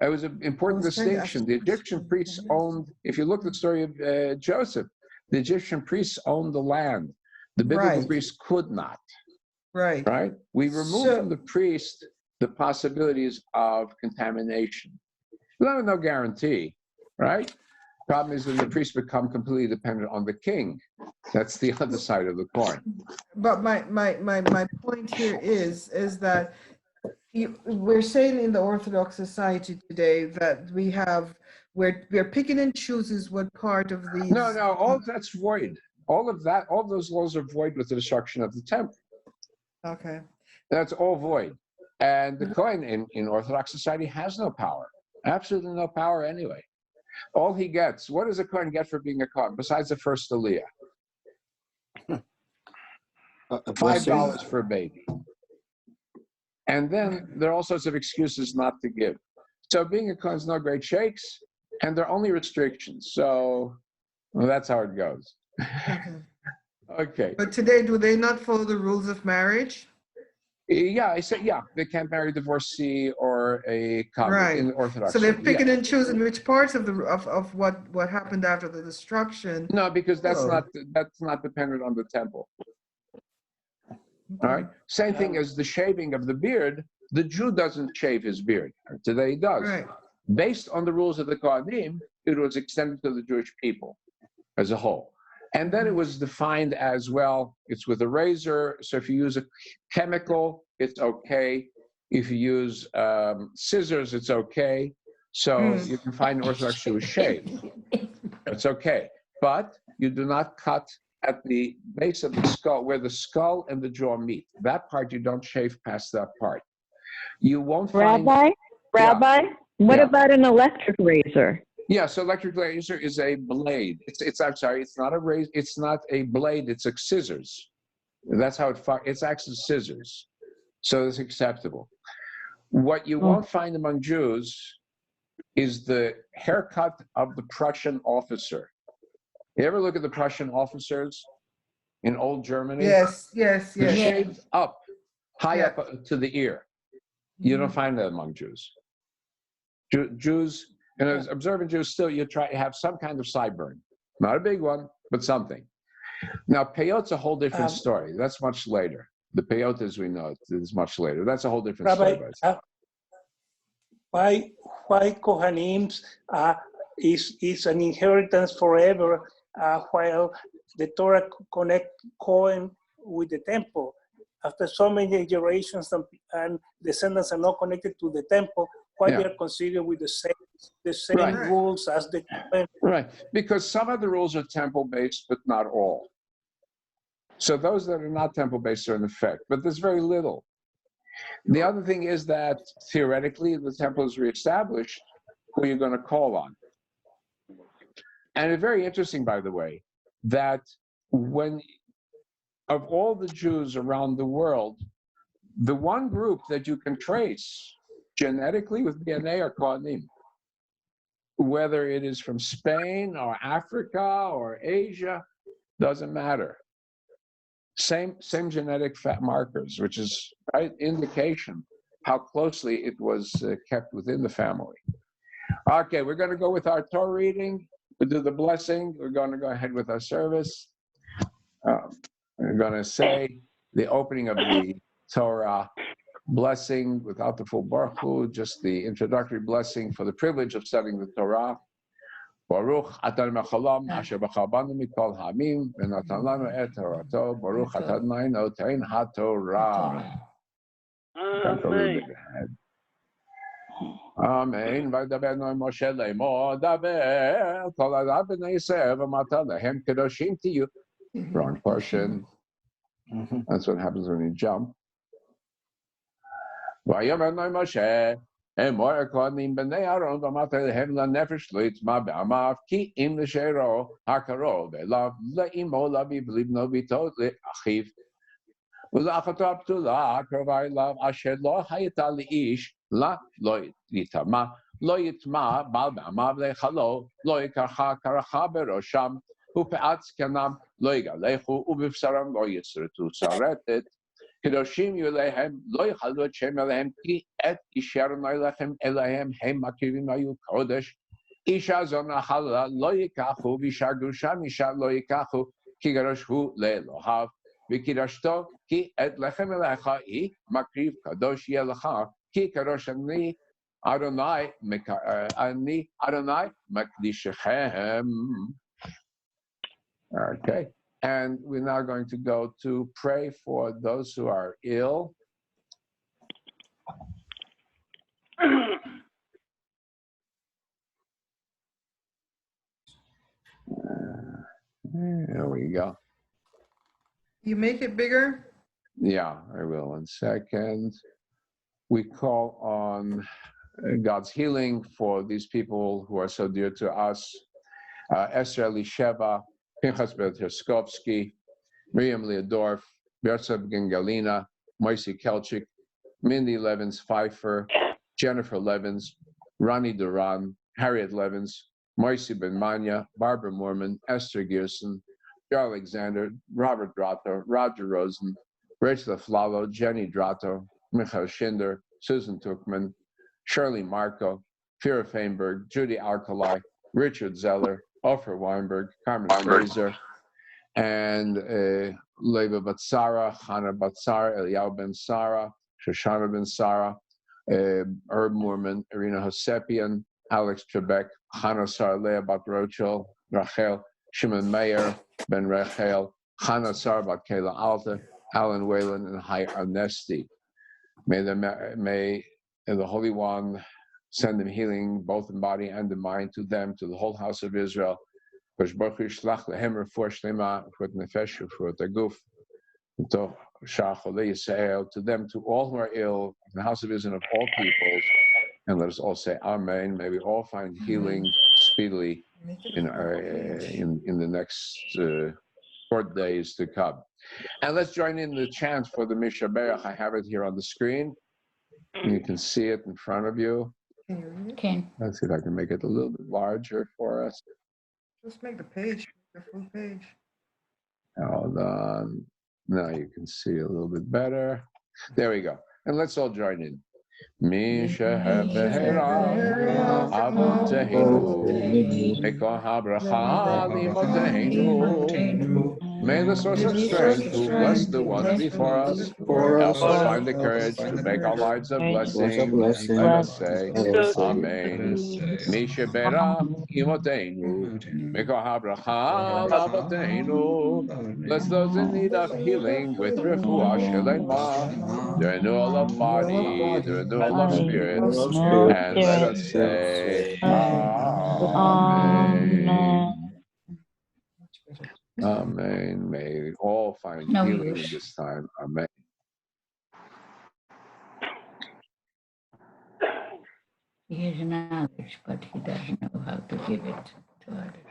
It was an important distinction. The Egyptian priests owned. If you look at the story of Joseph, the Egyptian priests owned the land. The biblical priests could not. Right. Right. We removed from the priest the possibilities of contamination. Well, no guarantee. Right. Problem is that the priests become completely dependent on the king. That's the other side of the coin. But my point here is that we're saying in the Orthodox society today that we're picking and chooses what part of these. No, all that's void. All of that, all those laws are void with the destruction of the temple. Okay. That's all void. And the Kohen in Orthodox society has no power. Absolutely no power anyway. All he gets, what does a Kohen get for being a Kohen, besides the first aliyah? $5 for a baby. And then there are all sorts of excuses not to give. So being a Kohen is no great shakes, and there are only restrictions. So that's how it goes. Okay. But today, do they not follow the rules of marriage? Yeah, I say they can't marry a divorcee or a convert in Orthodox. So they're picking and choosing which parts of what happened after the destruction. No, because that's not dependent on the temple. All right. Same thing as the shaving of the beard. The Jew doesn't shave his beard. Today he does. Right. Based on the rules of the Kohanim, it was extended to the Jewish people as a whole. And then it was defined as, well, it's with a razor. So if you use a chemical, it's okay. If you use scissors, it's okay. So you can find an Orthodox Jewish shave. It's okay. But you do not cut at the base of the skull, where the skull and the jaw meet. That part, you don't shave past that part. You won't find... Rabbi, what about an electric razor? Yeah, so electric razor is a blade. I'm sorry, it's not a razor. It's not a blade. It's a scissors. That's how it's actually scissors. So it's acceptable. What you won't find among Jews is the haircut of the Prussian officer. You ever look at the Prussian officers in old Germany? Yes. They're shaved up, high up to the ear. You don't find that among Jews. Jews. And as observant Jews, still you try to have some kind of sideburn. Not a big one, but something. Now, peyot's a whole different story. That's much later. The peyot, as we know, is much later. That's a whole different Rabbi, story. why Kohanim is an inheritance forever, while the Torah connect Kohen with the temple? After so many generations and descendants are not connected to the temple, why they are considered with the same rules as the Kohen? Right, because some of the rules are temple-based, but not all. So those that are not temple-based are in effect, but there's very little. The other thing is that theoretically, if the temple is reestablished, who are you going to call on? And it's very interesting, by the way, that when of all the Jews around the world, the one group that you can trace genetically with DNA are Kohanim. Whether it is from Spain or Africa or Asia, doesn't matter. Same genetic markers, which is indication how closely it was kept within the family. Okay, we're going to go with our Torah reading. We'll do the blessing. We're going to go ahead with our service. We're going to say the opening of the Torah blessing without the full Baruch Hu, just the introductory blessing for the privilege of studying the Torah. Baruch atah mecholam asher b'chabanu mikol ha'amim v'natan lanu et Torato. Baruch atah Adonai notein haTorah. Amen. Amen. V'daber Noah Moshe le'mo daber kol ha'adam b'nei Yisrael v'mata lehem kedoshim tiyu. Wrong portion. That's what happens when you jump. Vayomer Noah Moshe Emor Kohanim b'nei Aaron v'amata lehem lanefesh lo yitzma be'amav ki im l'sheiro hakarov elav le'imo laviv libno v'to le'achiv ולאחותו הבתולה הקרובה אליו אשר לא הייתה לאיש לה לא יטמא לא יטמא בעל בעמיו להיכלו לא יקרחה קרחה בראשם ופאת זקנם לא יגלחו ובבשרם לא יסרטו שרטת קדושים יהיו להם לא יחלו את שם אליהם כי את אישרנו אליכם אליהם הם מקריבים היו קודש אישה זו נחלה לא ייקחו ואישה גרושה אישה לא ייקחו כי גרוש הוא לאלוהיו וקידשתו כי את לחם אליך היא מקריב קדוש יהיה לך כי קדוש אני אדוני מקדישכם. Okay, and we're now going to go to pray for those who are ill. There we go. You make it bigger? Yeah, I will in a second. We call on God's healing for these people who are so dear to us. Esther Elisheva, Pinchas Bertoskovsky, Miriam Leodorf, Bertsav Gengalina, Moisey Kelchik, Mindy Levins Pfeiffer, Jennifer Levins, Ronnie Duran, Harriet Levins, Moisey Ben Manya, Barbara Moorman, Esther Gerson, Joe Alexander, Robert Drotow, Roger Rosen, Rachel Flalo, Jenny Drotow, Michael Schinder, Susan Tuchman, Shirley Marco, Fira Feinberg, Judy Alkali, Richard Zeller, Ofer Weinberg, Carmen Fraser, and Leva Batsara, Hannah Batsara, Eliyahu Ben Sara, Shoshana Ben Sara, Herb Moorman, Irina Hosepian, Alex Trebek, Hannah Sarlea Bat Rochel, Rachel, Shimon Meyer, Ben Rachel, Hannah Sar Bat Kayla Alta, Alan Whalen, and Hai Arnesti. May the Holy One send them healing, both in body and in mind, to them, to the whole house of Israel. For them, to all who are ill, in the house of Israel, of all peoples. And let us all say Amen. May we all find healing speedily in the next short days to come. And let's join in the chant for the Mishaberach. I have it here on the screen. You can see it in front of you. Okay. Let's see if I can make it a little bit larger for us. Just make the page, the full page. Hold on. Now you can see a little bit better. There we go. And let's all join in. Mishaberach Avotehenu Eko habracha limotehenu May the source of strength who blessed the ones before us help us find the courage to make our lives a blessing. Let us say, Amen. Misha Berach Imoteinu, Mekah Abraham Avoteinu. Bless those in need of healing with refuah shelema, the renewal of body, the renewal of spirit, and let us say, Amen. Amen. May we all find healing in this time. Amen. He has knowledge, but he doesn't know how to give it to others.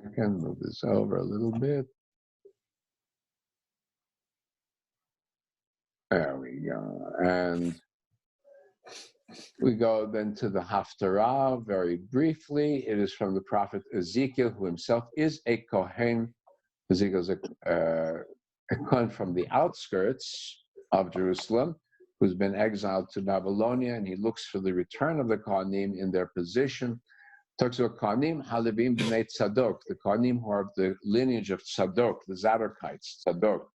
I can move this over a little bit. There we go. And we go then to the Haftarah very briefly. It is from the prophet Ezekiel, who himself is a Kohen. Ezekiel is a Kohen from the outskirts of Jerusalem, who's been exiled to Babylonia, and he looks for the return of the Kohanim in their position. Talks about Kohanim, Halevim b'nei Tzadok, the Kohanim who are of the lineage of Tzadok, the Zadokites, Tzadok.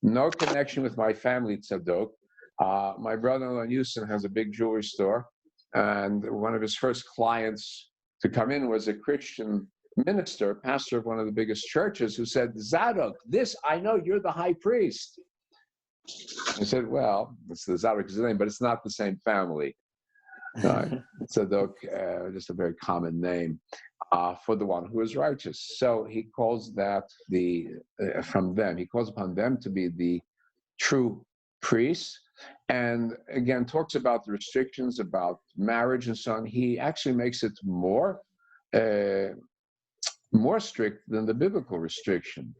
No connection with my family, Tzadok. My brother-in-law Houston has a big jewelry store, and one of his first clients to come in was a Christian minister, pastor of one of the biggest churches, who said, Zadok, this, I know you're the high priest. I said, well, it's the Zadok's name, but it's not the same family. Zadok, just a very common name for the one who is righteous. So he calls that from them, he calls upon them to be the true priests. And again, talks about the restrictions about marriage and so on. He actually makes it more strict than the biblical restriction.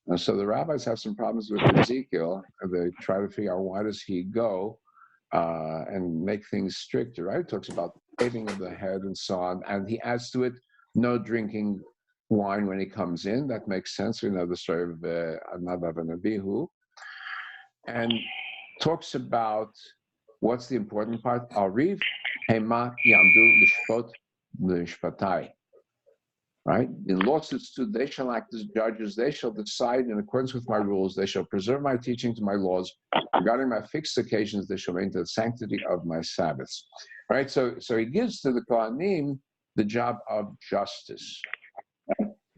And so the rabbis have some problems with Ezekiel, and they try to figure out why does he go and make things stricter, right? He talks about shaving of the head and so on, and he adds to it, no drinking wine when he comes in. That makes sense. We know the story of Nadav and Abihu. And talks about what's the important part? Ariv, Hema, Yamdu, Lishpot, Lishpatai. Right? In lawsuits too, they shall act as judges. They shall decide in accordance with my rules. They shall preserve my teaching to my laws. Regarding my fixed occasions, they shall maintain the sanctity of my Sabbaths. Right? So he gives to the Kohanim the job of justice,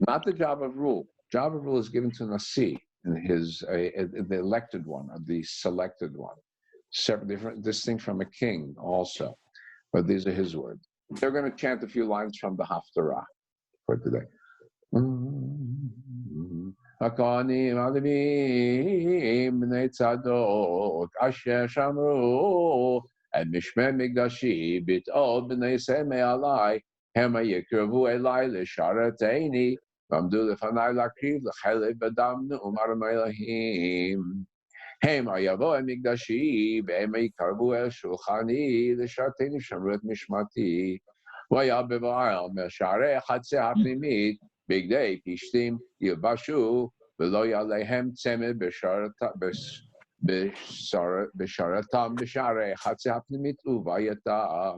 not the job of rule. Job of rule is given to Nasi, the elected one, or the selected one. Separate, different, distinct from a king also. But these are his words. They're going to chant a few lines from the Haftarah for today. Hakanim Alevim B'nei Tzadok Asher Shamru and Mishmei Migdashi Bit'od B'nei Semei Alai Hema Yekrevu Elai L'Sharateni V'amdu Lefanai L'Akriv L'Chelei B'dam Nu'um Aram Elohim Hema Yavo El Migdashi V'Hema Yikarvu El Shulchani L'Sharateni Shamru Et Mishmati V'ya B'Va'al Me'Sharei Chatzei HaPnimit Bigdei Pishtim Yilbashu V'lo Yalehem Tzemeh B'Sharatam B'Sharei Chatzei HaPnimit Uvayata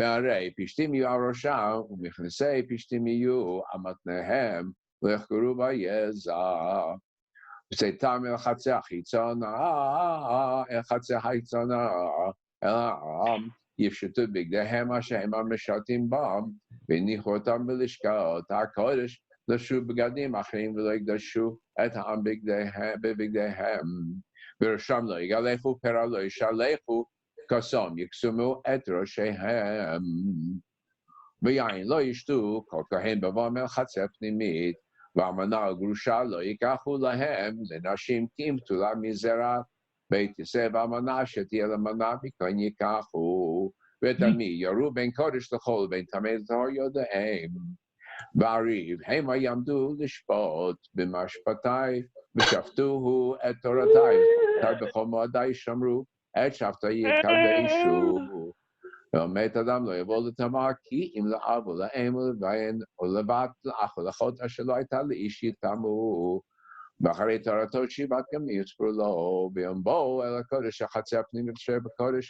V'arei Pishtim Yu Arosham U'Michnesei Pishtim Yu Amatnehem V'Echkuru V'Yeza V'Seitam El Chatzei HaChitzona El Chatzei HaChitzona El Yifshutu Bigdehem Hashem HaMeshatim Bam V'Nichotam B'Lishkaot HaKodesh L'Shu B'Gadim Achrim V'Lo Yigdashu Et Ha'am B'Bigdehem V'Rosham Lo Yigalechu Pera Lo Yishalechu Kasom Yiksumu Et Roshehem V'Yayin Lo Yishtu Kol Kohen B'Vam El Chatzei Pnimit V'Amana Grusha Lo Yikachu Lahem L'Nashim Kim Tula Mizera Beit Yisrael Amana Sheti El Amana B'Kohen Yikachu V'Tami Yoru Ben Kodesh L'Chol Ben Tamei L'Tor Yodeim V'Ariv Hema Yamdu L'Shpot B'Mashpatai V'Shaftuhu Et Toratai Tar B'Chol Moadai Shamru Et Shaftai Yikadeshu V'Omet Adam Lo Yavol L'Tamar Ki Im L'Avu L'Eim L'Vayin U'Levat L'Achol L'Chot Asher Lo Yita L'Ish Yitamu B'Acharei Torato Shivat Gam Yitzpur Lo B'Yom Bo El HaKodesh HaChatzei HaPnimit Asher B'Kodesh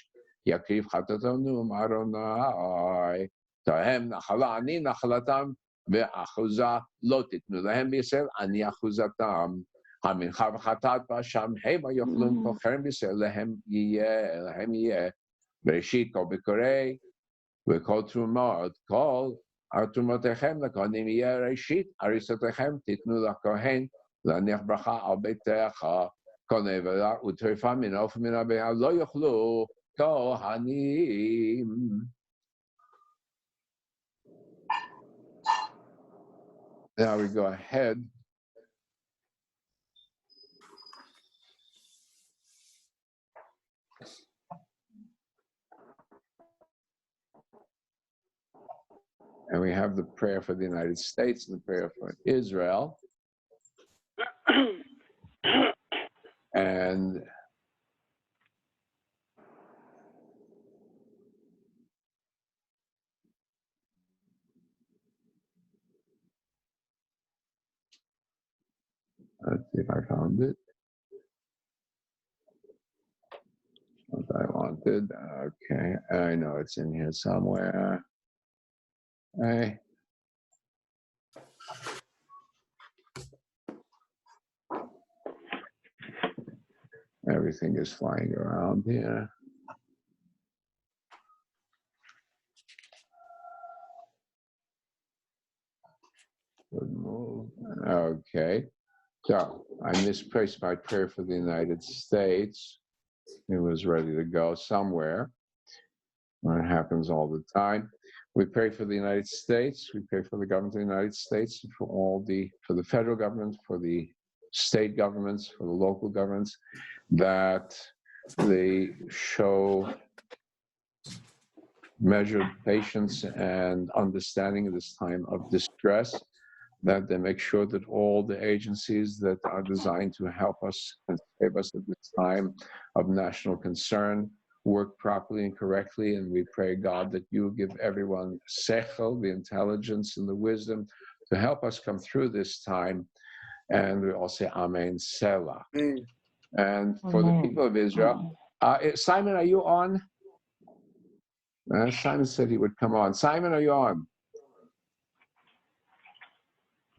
Yakriv Chatatom Nu'um Aronai Tahem Nachala Ani Nachalatam ואחוזה לא תיתנו להם בישראל, אני אחוזתם. המנחה וחטאת בה שם, המה יאכלון כל חרם בישראל, להם יהיה. בראשית כל ביקורי, וכל תרומות, כל תרומותיכם לכהנים יהיה ראשית, הריסותיכם תיתנו לכהן, להניח ברכה על ביתך, כל נבלה וטרפה מן העוף ומן הבהמה, לא יאכלו כהנים. Now we go ahead. And we have the prayer for the United States and the prayer for Israel. And let's see if I found it. What I wanted. Okay, I know it's in here somewhere. Hey. Everything is flying around here. Good move. Okay. So I misplaced my prayer for the United States. It was ready to go somewhere. It happens all the time. We pray for the United States. We pray for the government of the United States, for the federal government, for the state governments, for the local governments, that they show measured patience and understanding in this time of distress, that they make sure that all the agencies that are designed to help us and save us at this time of national concern work properly and correctly. And we pray, God, that you give everyone sechel, the intelligence and the wisdom to help us come through this time. And we all say Amen, Selah. And for the people of Israel, Simon, are you on? Simon said he would come on. Simon, are you on?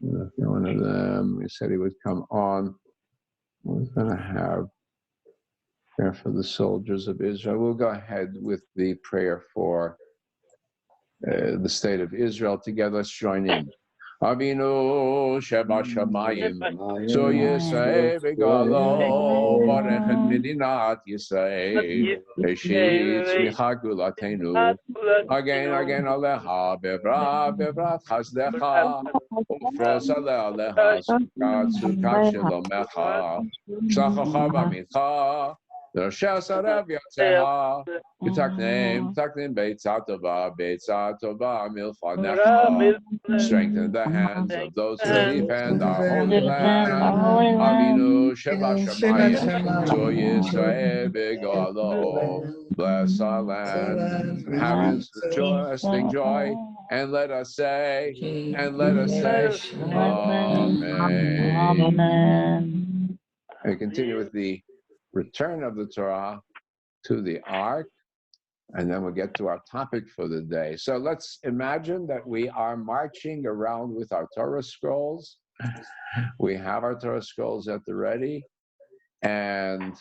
One of them, he said he would come on. We're going to have prayer for the soldiers of Israel. We'll go ahead with the prayer for the state of Israel together. Let's join in. Avinu Sheba Shamayim, so Yisrael Begalo, Barech et Medinat Yisrael, Reshit Tzmicha Gulatenu, again Aleha, Bevrat Chasdecha, Ufros Aleha, Sukat Shelomecha, Shlachacha V'Mincha, L'Rosheh Sarev Yatzeha, Taknim Beitzah Tova Milfanecha. Strengthen the hands of those who defend our holy land. Avinu Sheba Shamayim, to Yisrael Begalo. Bless our land, inhabitants with lasting joy, and let us say, Amen. And continue with the return of the Torah to the ark. And then we'll get to our topic for the day. So let's imagine that we are marching around with our Torah scrolls. We have our Torah scrolls at the ready. And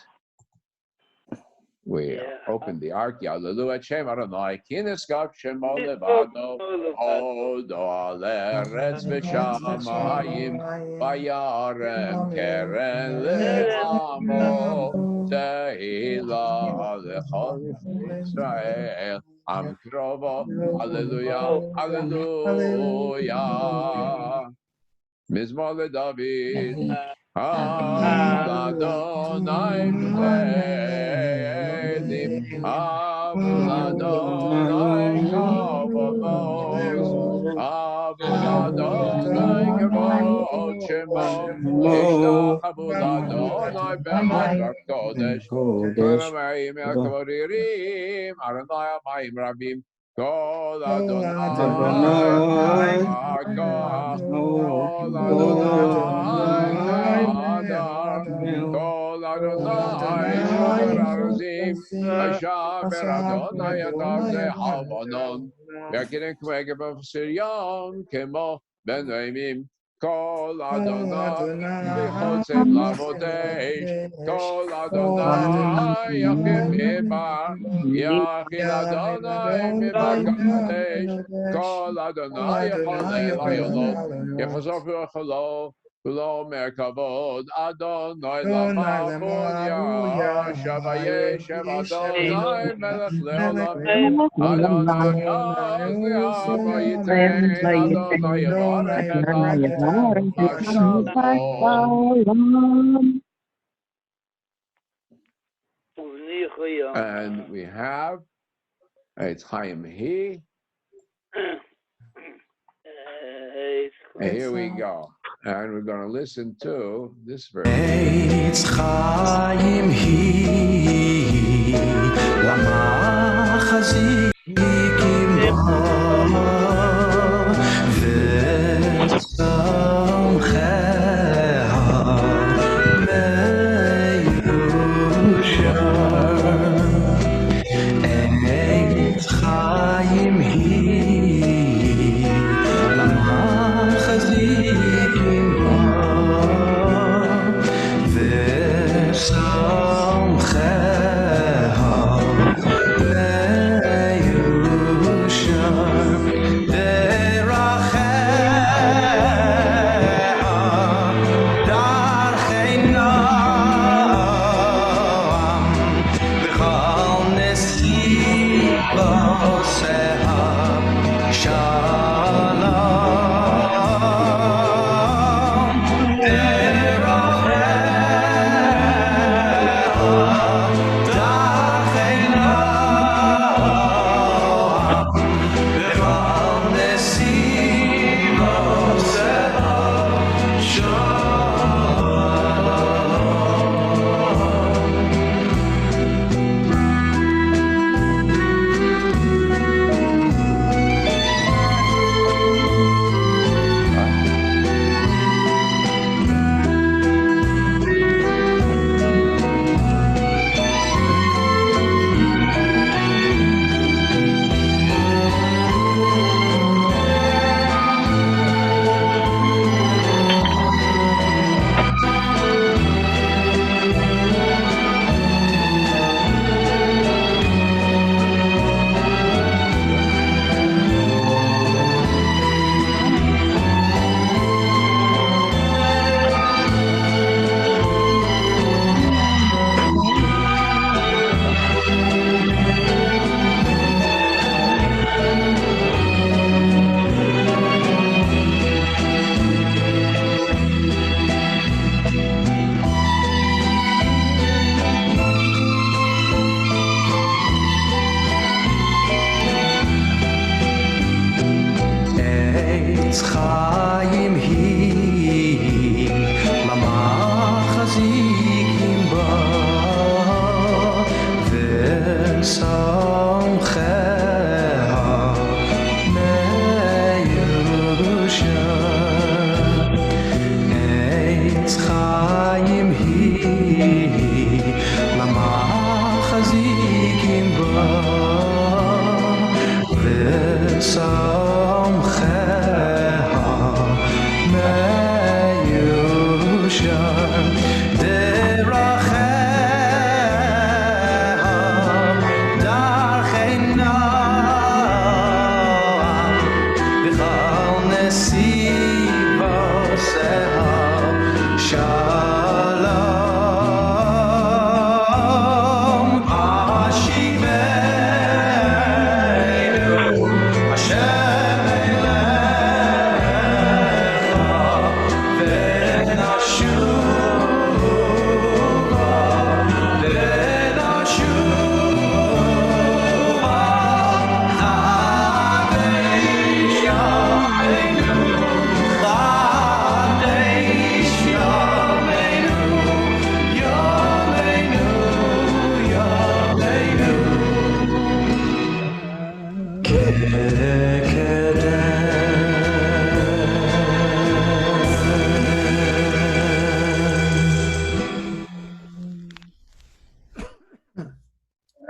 we open the ark. Ya'alelu et Shem Adonai, ki niskach shemo levado, odo al eretz v'shamayim, vayarem keren le'amo, tehila lechol Israel, am krovo, hallelujah, hallelujah. Mizmor leDavid, Adonai v'elim, Adonai kavod, Adonai kavod shemo, Yishtachavu Adonai b'madrak kodesh, Adonai kavod yirim, Adonai amayim rabim, Kol Adonai Kol Adonai Kol Adonai Shomer Arazim Ashaber Adonai Atav Ze'Havonon V'Yakinek Megeb Sirion Kemo ben noimim. Kol Adonai v'chotzim lamodesh. Kol Adonai yachim ibar. Yachil Adonai mibakadesh. Kol Adonai yachalel hayolom. Yechazor v'chalo. Lo merkavod Adonai lamavunya Shavayeshem Adonai melech leolam Adonai yaz li'amo yitein Adonai yavarech et ha'amim b'shalom. And we have it's Chaim He. And here we go. And we're going to listen to this verse. Eitz Chaim Hi Lama Chazikim Bo V'Samcheha Meyushar Eitz Chaim Hi Lama Chazikim Bo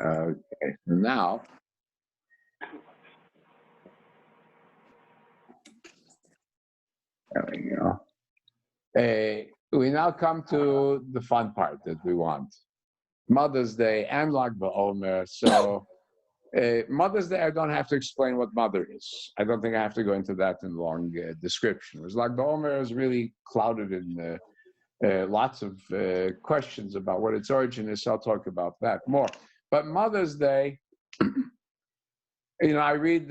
Okay, now There we go. We now come to the fun part that we want. Mother's Day and Lag BaOmer. So Mother's Day, I don't have to explain what mother is. I don't think I have to go into that in long description. Whereas Lag BaOmer is really clouded in lots of questions about what its origin is. So I'll talk about that more. But Mother's Day, I read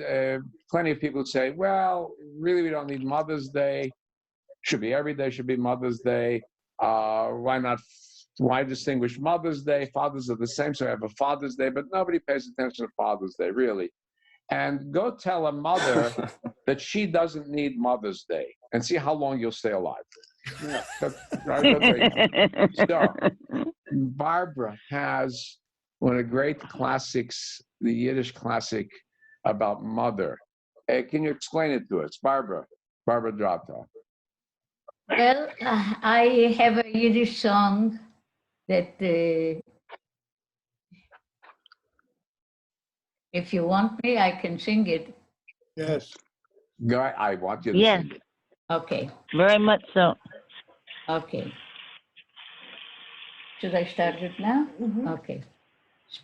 plenty of people say, well, really, we don't need Mother's Day. Should be every day, should be Mother's Day. Why distinguish Mother's Day? Fathers are the same, so I have a Father's Day, but nobody pays attention to Father's Day, really. And go tell a mother that she doesn't need Mother's Day and see how long you'll stay alive. Yeah, so, Barbara has one of the great classics, the Yiddish classic about mother. Can you explain it to us, Barbara Drotow? Well, I have a Yiddish song that if you want me, I can sing it. Yes. Go ahead. I want you to Yes. sing it. Okay. Very much so. Okay. Should I start it now? Okay.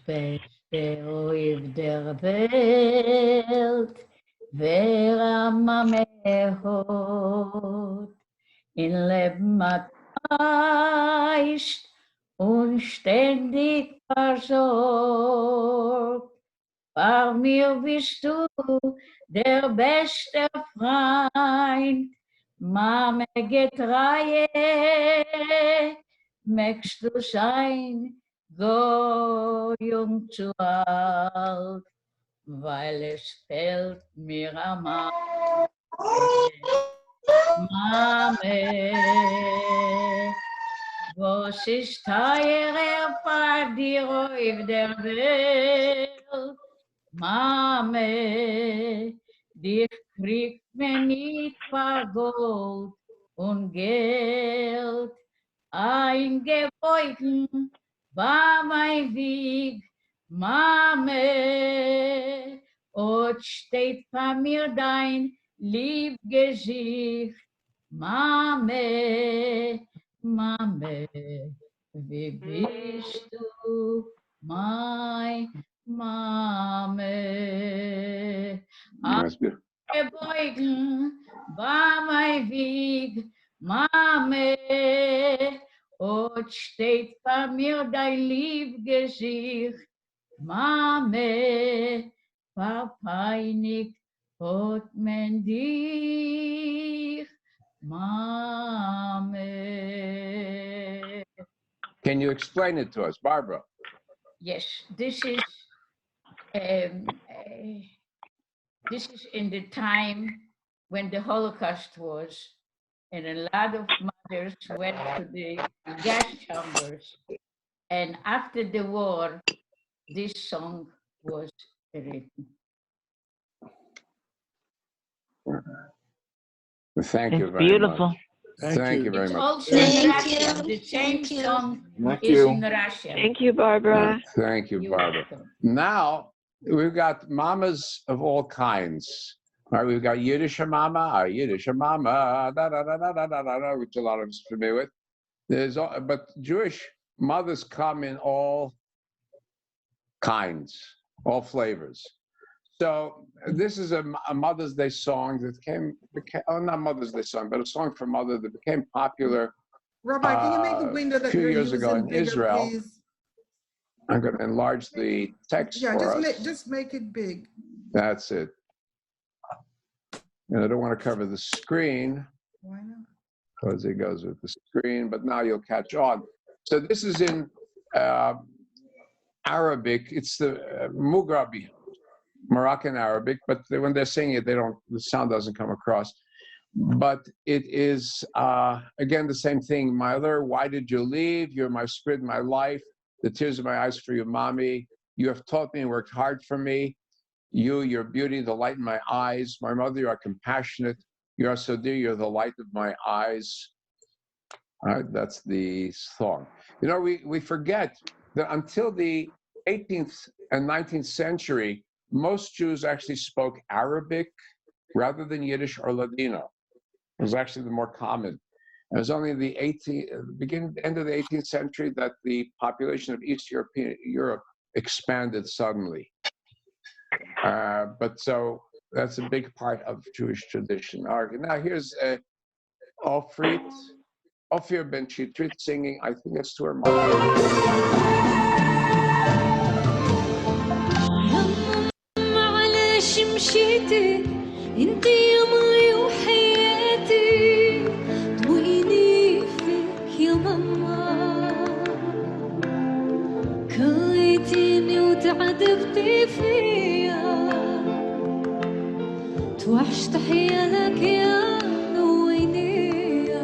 Beste oiv der Welt, wer am Mehot, in Leben meist und ständig versorgt. Bei mir bist du der beste Freund, Mame Getreie, möchtest du sein, so jung zu alt, weil es fällt mir am Mame, was ist teurer bei dir auf der Welt? Mame, dich kriegt man nicht für Gold und Geld. Eingebeuten war mein Weg, Mame, und steht vor mir dein Liebgesicht, Mame, Mame, wie bist du, mein Mame? Eingebeuten war mein Weg, Mame, und steht vor mir dein Liebgesicht, Mame, verpeinigt hat man dich, Mame. Can you explain it to us, Barbara? Yes, this is in the time when the Holocaust was, and a lot of mothers went to the gas chambers. And after the war, this song was written. Thank you very beautiful. much. Thank you very It's much. also in Russian. The same song Thank is you. in Russian. Thank you, Barbara. Thank you, Barbara. Now, we've got mamas of all kinds. All right, we've got Yiddish mama, da da da da da da da, which a lot of us are familiar with. But Jewish mothers come in all kinds, all flavors. So this is a Mother's Day song that became not Mother's Day song, but a song for mother that became popular. Rabbi, can you make the window that a few you're years ago using in bigger, Israel. please? I'm going to enlarge the text Yeah, for us. just make it big. That's it. And I don't want to cover the screen. Why not? Because it goes with the screen, but now you'll catch on. So this is in Arabic. It's the Mughrabi, Moroccan Arabic, but when they're singing it, the sound doesn't come across. But it is, again, the same thing. Mother, why did you leave? You're my spirit, my life, the tears of my eyes for you, mommy. You have taught me and worked hard for me. You, your beauty, the light in my eyes. My mother, you are compassionate. You are so dear, you're the light of my eyes. All right, that's the song. You know, we forget that until the 18th and 19th century, most Jews actually spoke Arabic rather than Yiddish or Ladino. was actually the more common. It was only in the end of the 18th century that the population of East Europe expanded suddenly. But so that's a big part of Jewish tradition. Okay, now here's Ophir Ben Chitrit singing, I think it's to her mother. تعذبتي فيا توحشت حيالك يا نوينيا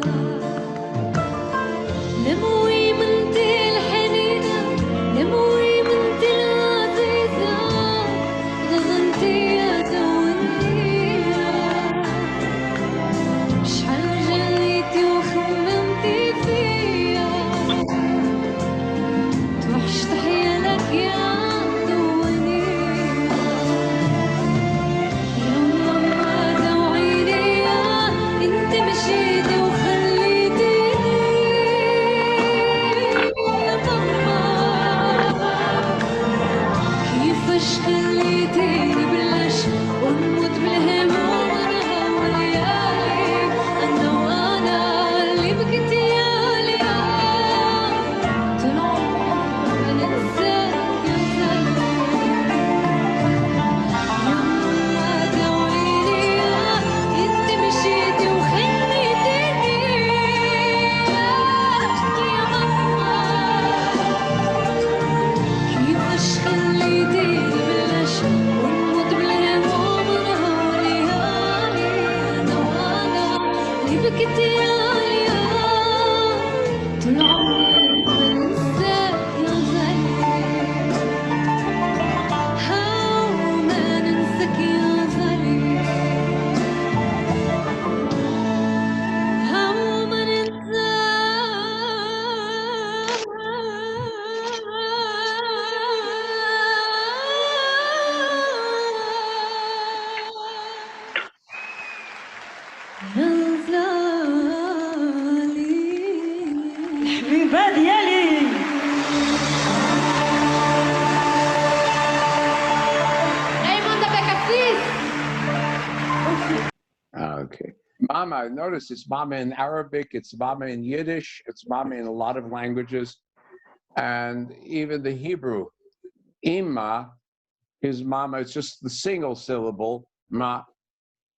لموي منتي الحنينة لموي منتي العزيزة غغنتي يا دوينيا شحال جريتي وخممتي فيا توحشت حيالك يا Okay. Mama, notice it's Mama in Arabic, it's Mama in Yiddish, it's Mama in a lot of languages, and even the Hebrew. Ima is Mama, it's just the single syllable, Ma,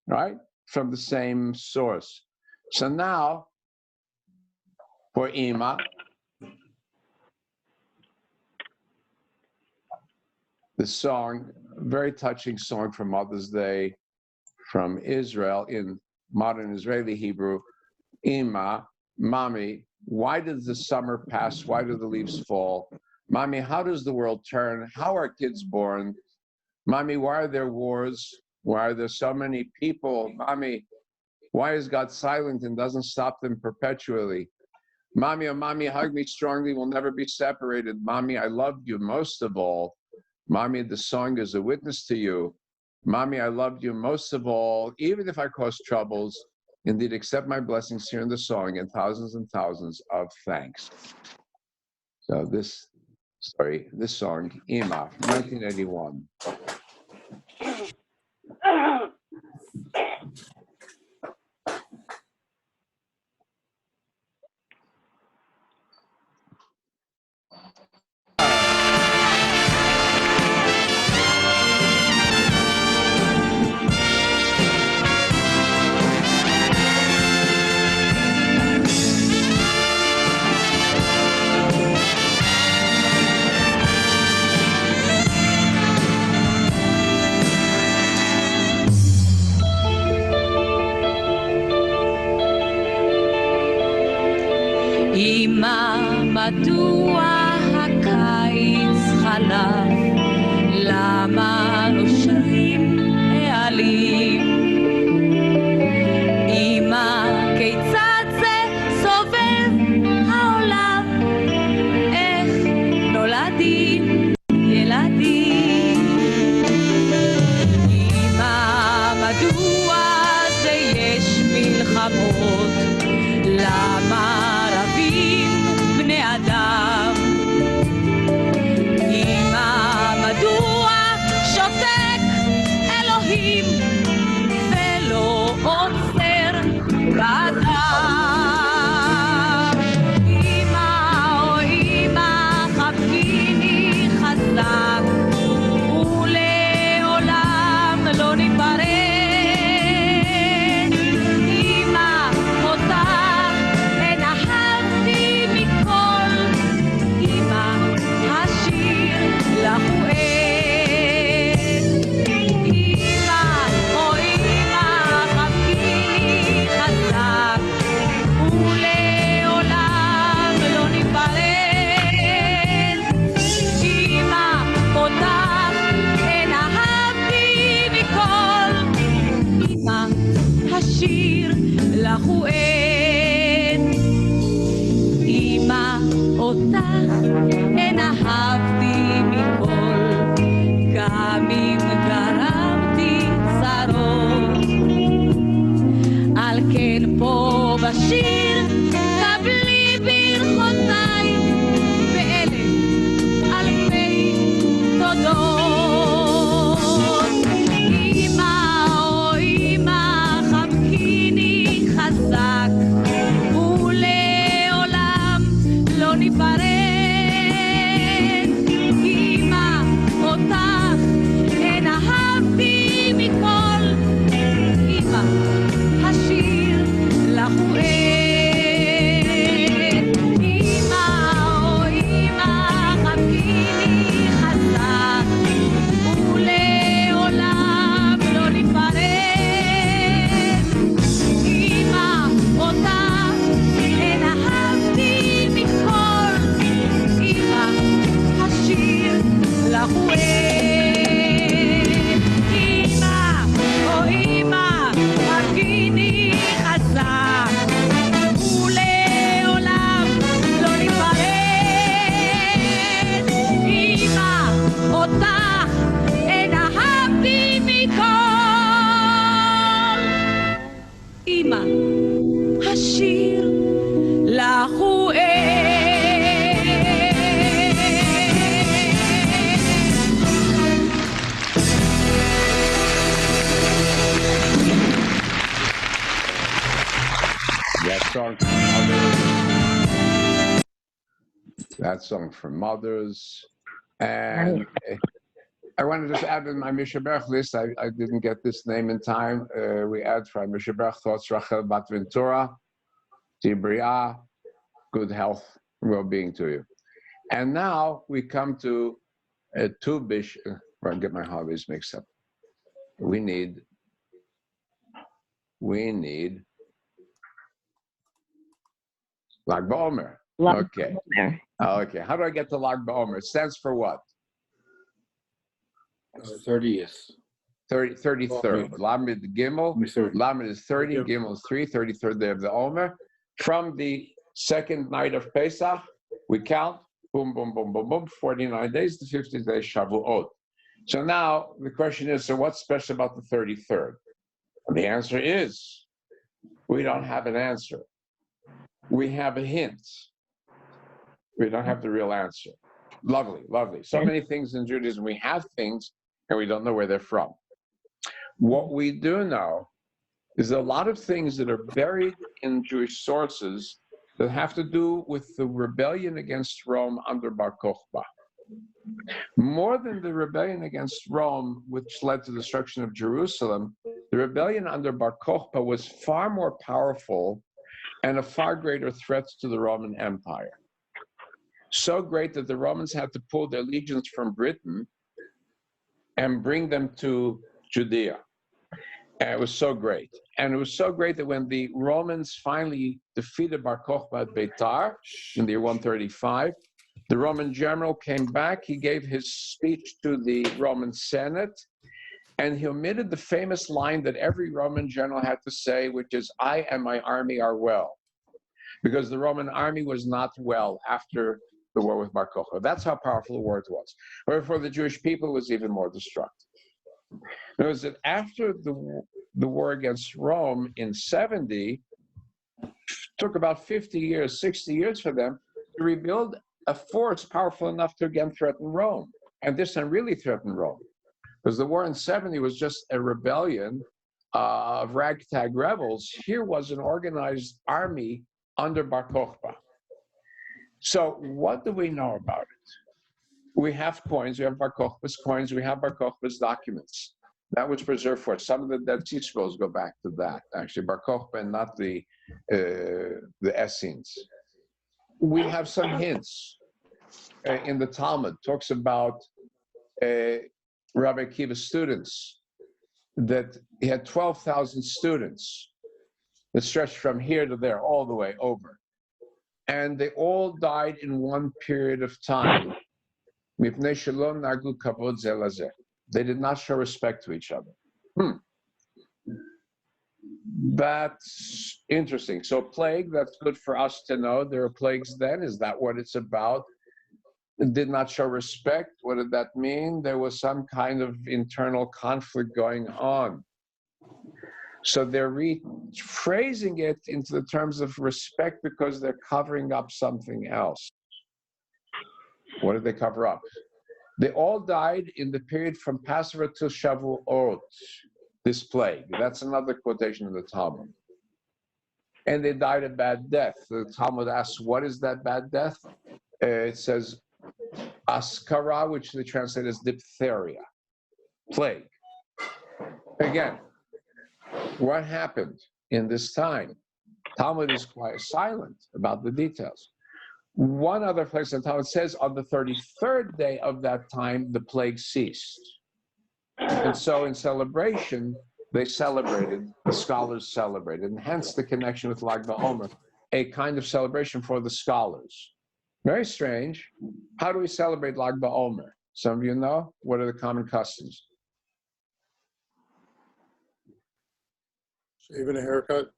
right? From the same source. So now, for Ima, the song, very touching song for Mother's Day from Israel in modern Israeli Hebrew, Ima, Mommy, why does the summer pass? Why do the leaves fall? Mommy, how does the world turn? How are kids born? Mommy, why are there wars? Why are there so many people? Mommy, why is God silent and doesn't stop them perpetually? Mommy, oh Mommy, hug me strongly, we'll never be separated. Mommy, I love you most of all. Mommy, the song is a witness to you. Mommy, I loved you most of all, even if I caused troubles. Indeed, accept my blessings here in the song and thousands of thanks. So this song, Ima, 1981. מדוע הקיץ חלף? למה נושרים העלים? אמא, כיצד זה סובב העולם? איך נולדים ילדים? אמא, מדוע זה יש מלחמות? That song for mothers. And I want to just add in my Mishabech list, I didn't get this name in time. We add for my Mishabech thoughts, Rachel Bat Ventura, Tibriah, good health, well-being to you. And now we come to Tu Bish, I get my hobbies mixed up. We need Lag BaOmer. Okay. Okay. How do I get to Lag BaOmer? It stands for what? 30th. 33rd. Lamed Gimel. Lamed is 30. Gimel is 3. 33rd day of the Omer. From the second night of Pesach, we count. Boom, boom, boom, boom, boom. 49 days. The 50th day Shavuot. So now the question is, so what's special about the 33rd? And the answer is, we don't have an answer. We have a hint. We don't have the real answer. Lovely, lovely. So many things in Judaism. We have things, and we don't know where they're from. What we do know is a lot of things that are buried in Jewish sources that have to do with the rebellion against Rome under Bar Kokhba. More than the rebellion against Rome, which led to the destruction of Jerusalem, the rebellion under Bar Kokhba was far more powerful and a far greater threat to the Roman Empire. So great that the Romans had to pull their legions from Britain and bring them to Judea. And it was so great. And it was so great that when the Romans finally defeated Bar Kokhba at Beitar in the year 135, the Roman general came back. He gave his speech to the Roman Senate, and he omitted the famous line that every Roman general had to say, which is, "I and my army are well," because the Roman army was not well after the war with Bar Kokhba. That's how powerful the war it was. But for the Jewish people, it was even more destructive. It was that after the war against Rome in 70, it took about 50 years, 60 years for them to rebuild a force powerful enough to again threaten Rome. And this time really threatened Rome. Because the war in 70 was just a rebellion of ragtag rebels. Here was an organized army under Bar Kokhba. So what do we know about it? We have coins, we have Bar Kokhba's coins, we have Bar Kokhba's documents. That was preserved for us. Some of the Dead Sea Scrolls go back to that, actually, Bar Kokhba and not the Essenes. We have some hints in the Talmud. Talks about Rabbi Akiva's students, that he had 12,000 students that stretched from here to there, all the way over. And they all died in one period of time. They did not show respect to each other. That's interesting. So plague, that's good for us to know. There are plagues then. Is that what it's about? It did not show respect. What did that mean? There was some kind of internal conflict going on. So they're rephrasing it into the terms of respect because they're covering up something else. What did they cover up? They all died in the period from Passover to Shavuot, this plague. That's another quotation of the Talmud. And they died a bad death. The Talmud asks, what is that bad death? It says, askara, which they translate as diphtheria, plague. Again, what happened in this time? Talmud is quite silent about the details. One other place in Talmud says on the 33rd day of that time, the plague ceased. And so in celebration, they celebrated, the scholars celebrated, and hence the connection with Lag BaOmer, a kind of celebration for the scholars. Very strange. How do we celebrate Lag BaOmer? Some of you know? What are the common customs? Shave and a haircut.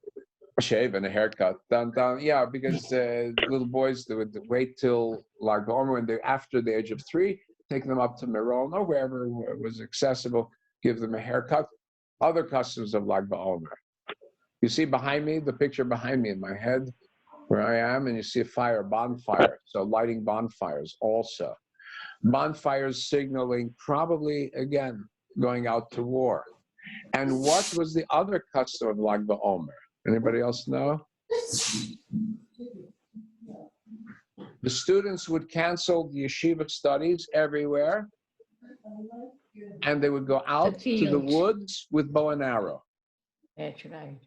Shave and a haircut. Dun, dun. Yeah, because little boys, they would wait till Lag BaOmer when they're after the age of 3, take them up to Meron or wherever it was accessible, give them a haircut. Other customs of Lag BaOmer. You see behind me, the picture behind me in my head, where I am, and you see a fire, bonfire. So lighting bonfires also. Bonfires signaling probably, again, going out to war. And what was the other custom of Lag BaOmer? Anybody else know? the students would cancel the yeshiva studies everywhere, and they would go out to the woods with bow and arrow. That's right.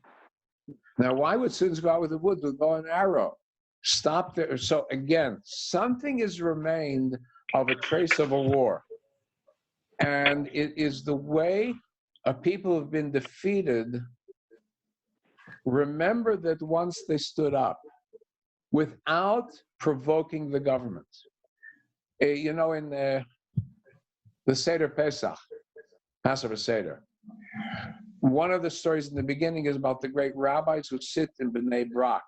Now, why would students go out with the woods with bow and arrow? Stop there. So again, something has remained of a trace of a war. And it is the way a people who have been defeated remember that once they stood up without provoking the government. You know, in the Seder Pesach, Passover Seder, one of the stories in the beginning is about the great rabbis who sit in Bnei Brak,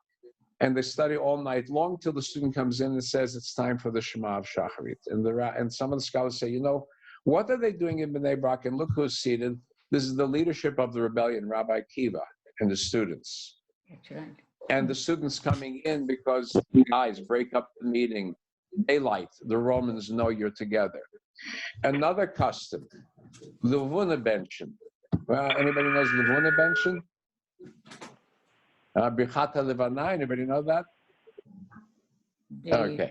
and they study all night long till the student comes in and says it's time for the Shema of Shacharit. And some of the scholars say, you know, what are they doing in Bnei Brak? And look who's seated. This is the leadership of the rebellion, Rabbi Akiva, and the students. That's right. And the students coming in because guys break up the meeting, daylight, the Romans know you're together. Another custom, Levuna-benchen. Anybody knows Levuna-benchen? Birchata Levana, anybody know that? Okay.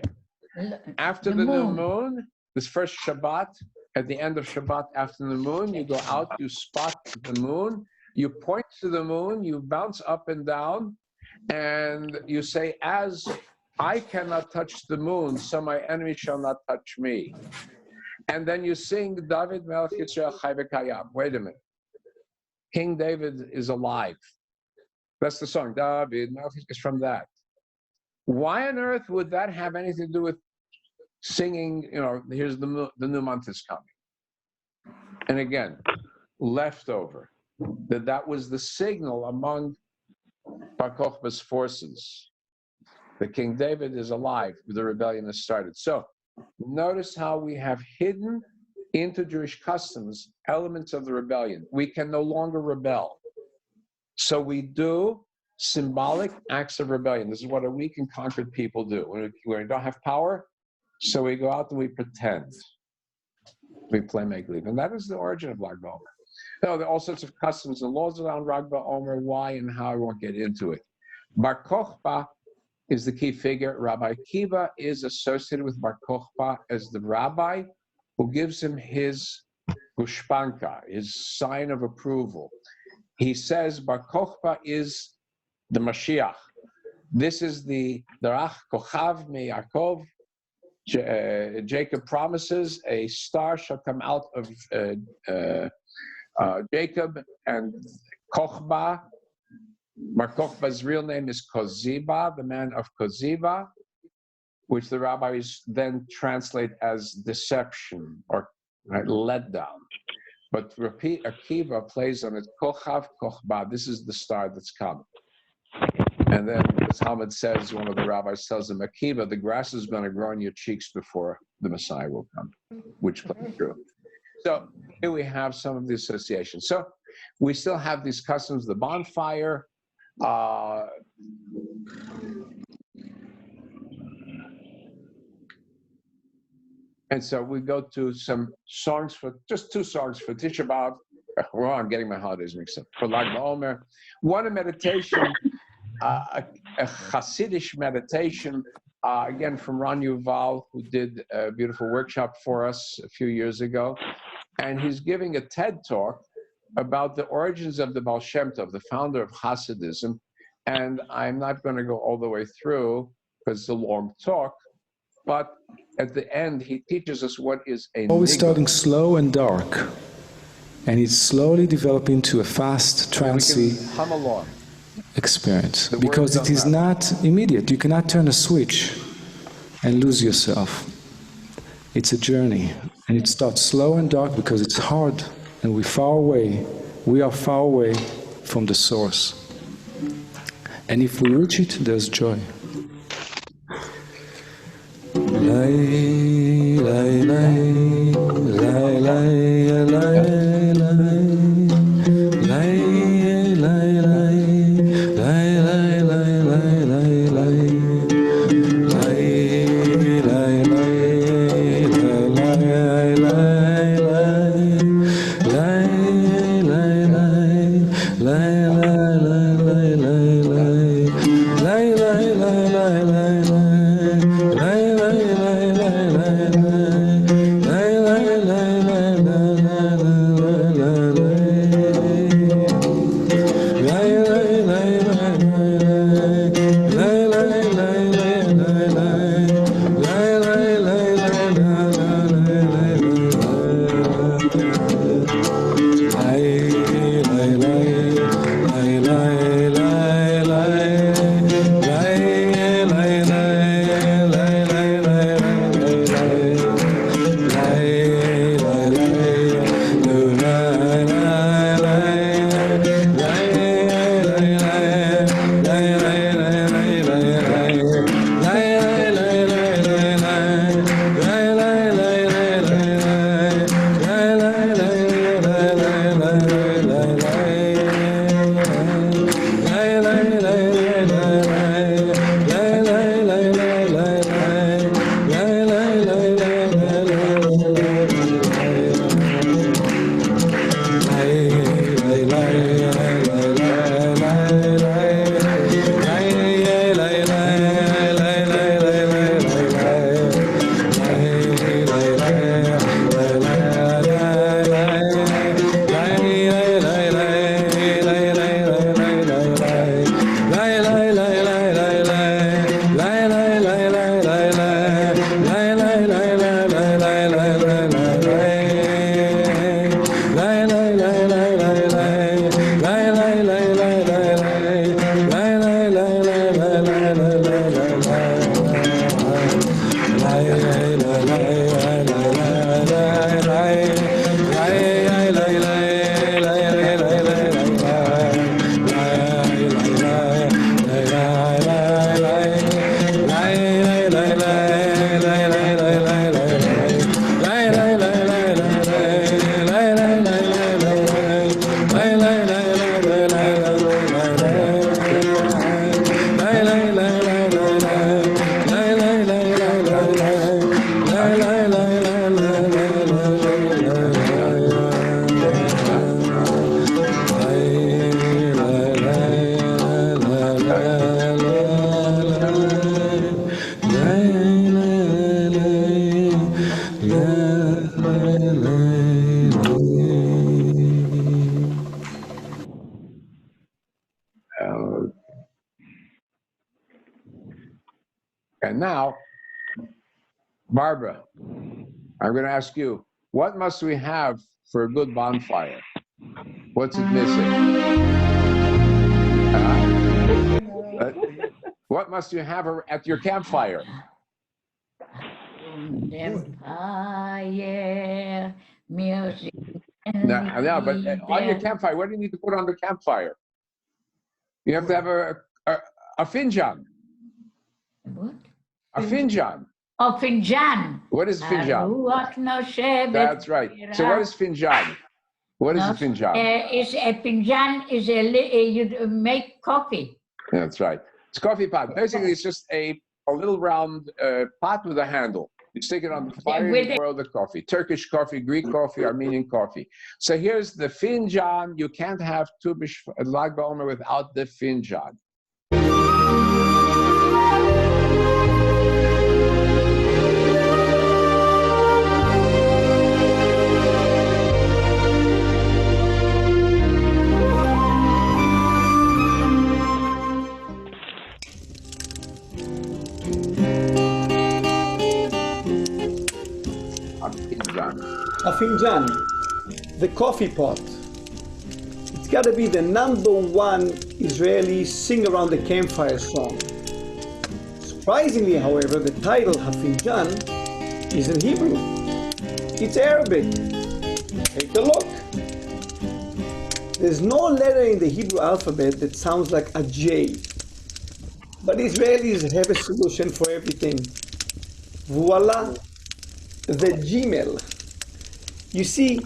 After the new moon, this first Shabbat, at the end of Shabbat after the moon, you go out, you spot the moon, you point to the moon, you bounce up and down, and you say, as I cannot touch the moon, so my enemy shall not touch me. And then you sing, David Melech Yisrael Chai V'Kayam. Wait a minute. King David is alive. That's the song. David Melech is from that. Why on earth would that have anything to do with singing, you know, here's the new month is coming? And again, leftover. That was the signal among Bar Kokhba's forces. The King David is alive. The rebellion has started. So notice how we have hidden into Jewish customs elements of the rebellion. We can no longer rebel. So we do symbolic acts of rebellion. This is what a weak and conquered people do. When we don't have power, so we go out and we pretend. We play make-believe. And that is the origin of Lag BaOmer. Now, there are all sorts of customs and laws around Lag BaOmer, why and how, I won't get into it. Bar Kokhba is the key figure. Rabbi Akiva is associated with Bar Kokhba as the rabbi who gives him his gushpanka, his sign of approval. He says Bar Kokhba is the Mashiach. This is the Darach Kochav me Yaakov. Jacob promises a star shall come out of Jacob, and Kokhba. Bar Kokhba's real name is Koziba, the man of Koziba, which the rabbis then translate as deception or let down. But Akiva plays on it, Kochav Kokhba, this is the star that's come. And then the Talmud says, one of the rabbis tells him, Akiva, the grass is going to grow on your cheeks before the Messiah will come, which plays true. So here we have some of the associations. So we still have these customs, the bonfire, and so we go to some songs for, just two songs for Tisha B'Av. Well, I'm getting my holidays mixed up. For Lag BaOmer. One, a meditation, a Hasidic meditation, again from Ron Yuval, who did a beautiful workshop for us a few years ago. And he's giving a TED talk about the origins of the Baal Shem Tov, the founder of Hasidism. And I'm not going to go all the way through because it's a long talk, but at the end, he teaches us what is a always starting slow and dark, and it's slowly developing to a fast, trancey experience, because it is not immediate. You cannot turn a switch and lose yourself. It's a journey, and it starts slow and dark because it's hard, and we're far away. We are far away from the source. And if we reach it, there's joy. Lay, lay, lay, lay, lay, lay, lay, lay, lay, lay, lay, lay, lay, lay, And now, Barbara, I'm going to ask you, what must we have for a good bonfire? What's it missing? What must you have at your campfire? Fire, music. No, but on your campfire, what do you need to put on the campfire? You have to have a finjan. What? A finjan. Oh, finjan. What is finjan? That's right. So what is finjan? What is a finjan? Is a finjan is you make coffee. That's right. It's a coffee pot. Basically, it's just a little round pot with a handle. You stick it on the fire and boil the coffee. Turkish coffee, Greek coffee, Armenian coffee. So here's the finjan. You can't have Tu B'Shvat Lag BaOmer without the finjan. A finjan, the coffee pot. It's got to be the #1 Israeli sing around the campfire song. Surprisingly, however, the title Hafinjan is in Hebrew. It's Arabic. Take a look. There's no letter in the Hebrew alphabet that sounds like a J. But Israelis have a solution for everything. Voila, the Gimel. You see,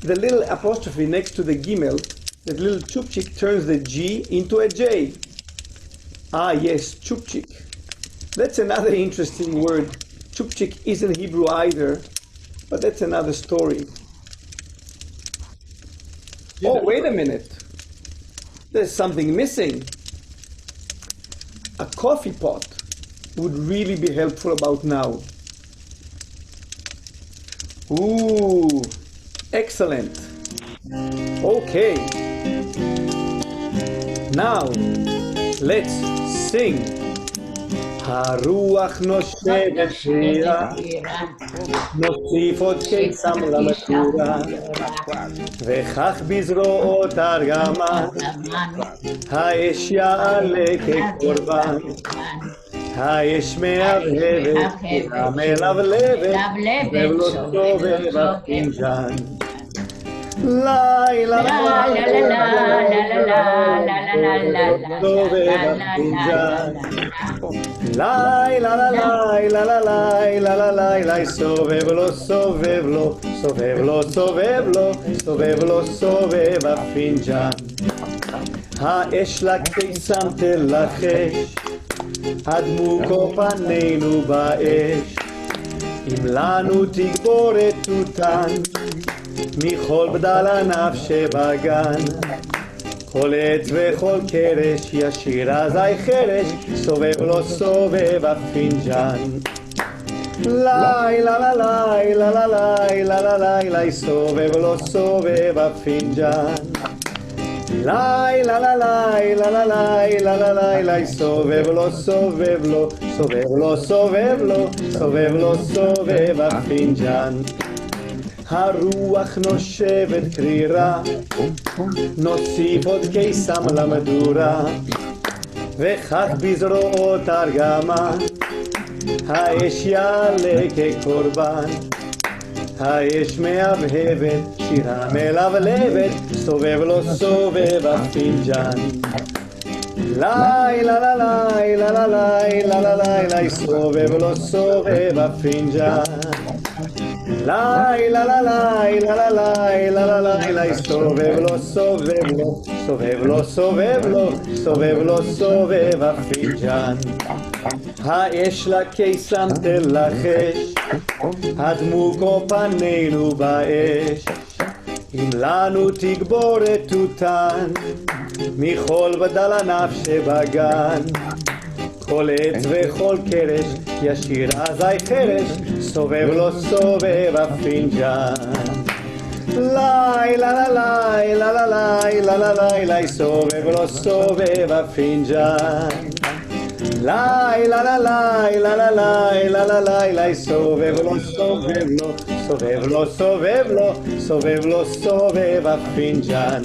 the little apostrophe next to the Gimel, that little chupchik turns the G into a J. Ah yes, chupchik. That's another interesting word. Chupchik isn't Hebrew either, but that's another story. Oh, wait a minute. There's something missing. A coffee pot would really be helpful about now. Ooh, excellent. Okay. Now, let's sing. הרוח נושבת שירה, נוסיף עוד קיסם למדורה, וכך בזרועות ארגמן, האש יעלה כקורבן. האש מהבהבת, המלבלבת, ולא סובב הפינג'ן. לילה, סובב הפינג'ן. לילה, סובב לו, סובב לו, סובב לו, סובב לו, סובב לו, סובב הפינג'ן. האש לקיסם תלחש, הדמוקו פנינו באש, אם לנו תגבור את תותן, מכל בדל ענף שבגן. כל עץ וכל קרש ישיר אזי חרש, סובב לו סובב הפינג'ן. לילה לילה לילה לילה, סובב לו סובב הפינג'ן. לילה לילה לילה לילה, סובב לו סובב לו, סובב לו סובב לו, סובב לו סובב הפינג'ן. הרוח נושבת קרירה, נוסיף עוד קיסם למדורה, וכך בזרועות ארגמן, האש יעלה כקורבן. האש מהבהבת, שירה מלבלבת, סובב לו סובב הפינג'אן. לי, לה לה לי, לה לה לי, לה לה לי, לי, סובב לו סובב הפינג'אן. לי, לה לה לי, לה לה לי, לה לה לי, לי, סובב לו, סובב לו, סובב לו, סובב לו, סובב לו, סובב הפינג'אן. האש לקיסם תלחש, הדמוקו פנינו באש. אם לנו תגבורת תותן, מכל בדל ענף שבגן. כל עץ וכל קרש, ישיר אזי חרש, סובב לו סובב הפינג'אן. לי, לה לה לי, לה לה לי, לה לה לי, לי, סובב לו סובב הפינג'אן. לי, לה לה לי, לה לה לי, לה לה לי, לי, סובב לו, סובב לו, סובב לו, סובב לו, סובב לו, סובב הפינג'אן.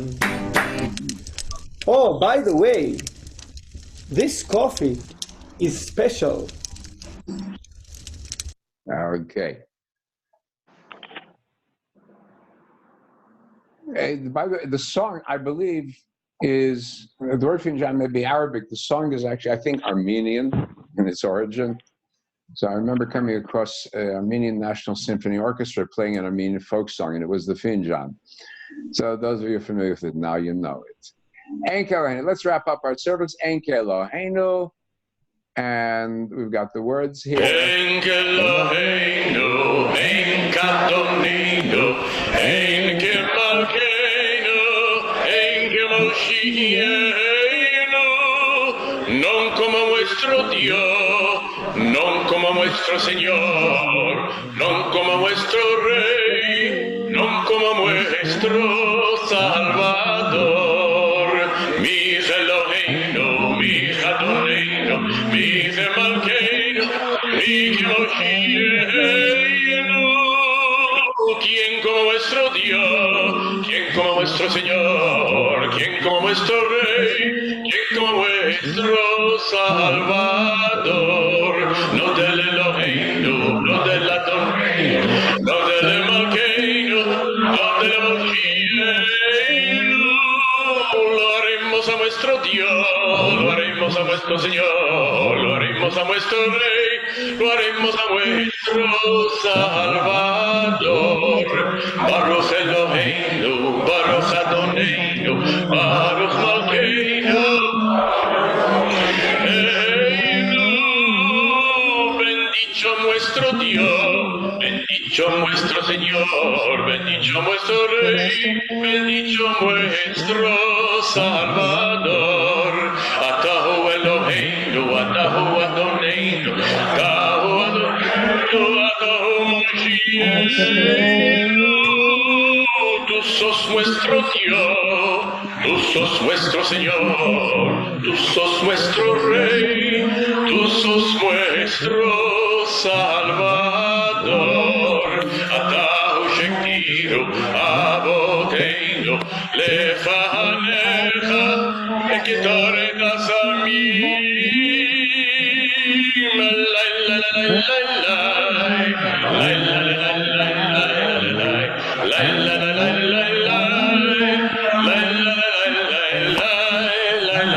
Oh, by the way, this coffee is special. Okay. By the way, the song, I believe, is, the word finjan may be Arabic. The song is actually, I think, Armenian in its origin. So I remember coming across Armenian National Symphony Orchestra playing an Armenian folk song, and it was the finjan. So those of you familiar with it, now you know it. Enke Eloheinu. Let's wrap up our service. Enke Eloheinu. And we've got the words here. Enke Eloheinu, Enke Adonenu, Enke Malkeinu, Enke Moshiachenu, non como vuestro Dios, non como vuestro Señor, non como vuestro Rey, non como vuestro Salvador. ¿Quién como vuestro Dios? ¿Quién como vuestro Señor? ¿Quién como vuestro Rey? ¿Quién como vuestro Salvador? No del Eloheinu, no del Adonai, no del Malkeinu, no del Moshiachenu. Lo haremos a vuestro Dios, lo haremos a vuestro Señor, lo haremos a vuestro Rey, lo haremos a vuestro Salvador. Baruch Eloheinu, Baruch Adonenu, Baruch Malkeinu. Bendito nuestro Dios, bendito nuestro Señor, bendito nuestro Rey, bendito nuestro Salvador. Atahu Eloheinu, Atahu Adonenu, Atahu Adonenu, Atahu Moshiachenu. Tú sos nuestro Dios, tú sos nuestro Señor, tú sos nuestro Rey, tú sos nuestro Salvador. Atahu Shekiru, Aboteinu, Lefanecha, Ekitoret Asamim, la la la la la la, la la la la la la, la la la la la la, la la la.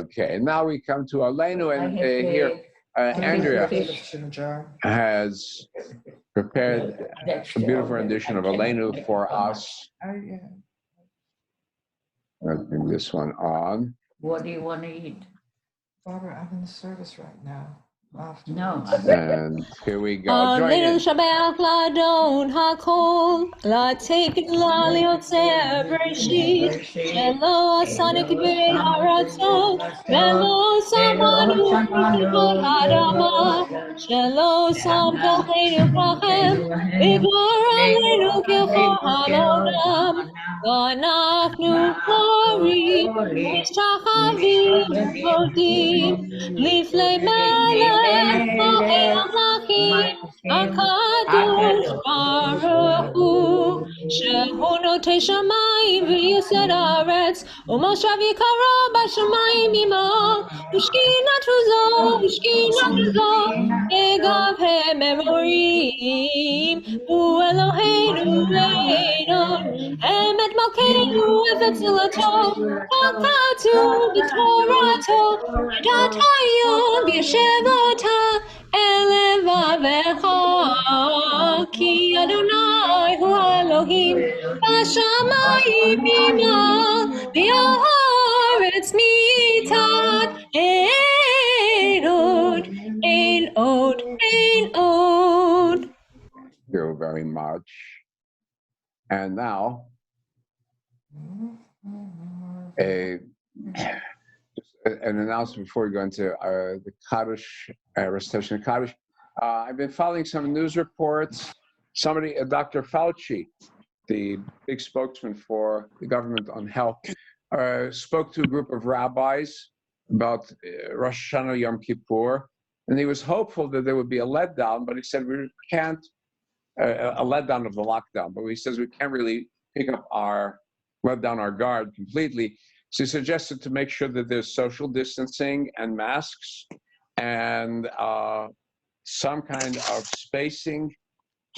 Okay, and now we come to Aleinu, and here Andrea has prepared a beautiful rendition of Aleinu for us. Let's bring this one on. What do you want to eat? Barbara, I'm in the service right now. No. And here we go. Join Little in. Shabbat Ladon Hakol La take it La Liotzer Bereshit Shelo Asana Kibir Haratzot Shelo Samanu Kibor Hadama Shelo Sam Kalheinu Prachem Bigor Aleinu Kechor Halodam Ganachnu Kori Mishachavim Vodim Liflei Melech Akadosh Baruch Hu שהוא נוטה שמיים ויוסד הארץ, ומושב יקרו בשמיים עמו, ושכינת זו, יגב הם אמורים, הוא אלוהינו לעינות, אמת מלכנו וצלתו, כתוב בתורתו, ידעת היום וישבתה אל לבבך, כי אדוני הוא אלוהים, בשמיים ממעל, בארץ מתחת, אין עוד. Thank you very much. And now, an announcement before we go into the Kaddish, recitation of Kaddish. I've been following some news reports. Dr. Fauci, the big spokesman for the government on health, spoke to a group of rabbis about Rosh Hashanah Yom Kippur, and he was hopeful that there would be a letdown, but he said we can't, a letdown of the lockdown, but he says we can't really let down our guard completely. So he suggested to make sure that there's social distancing and masks and some kind of spacing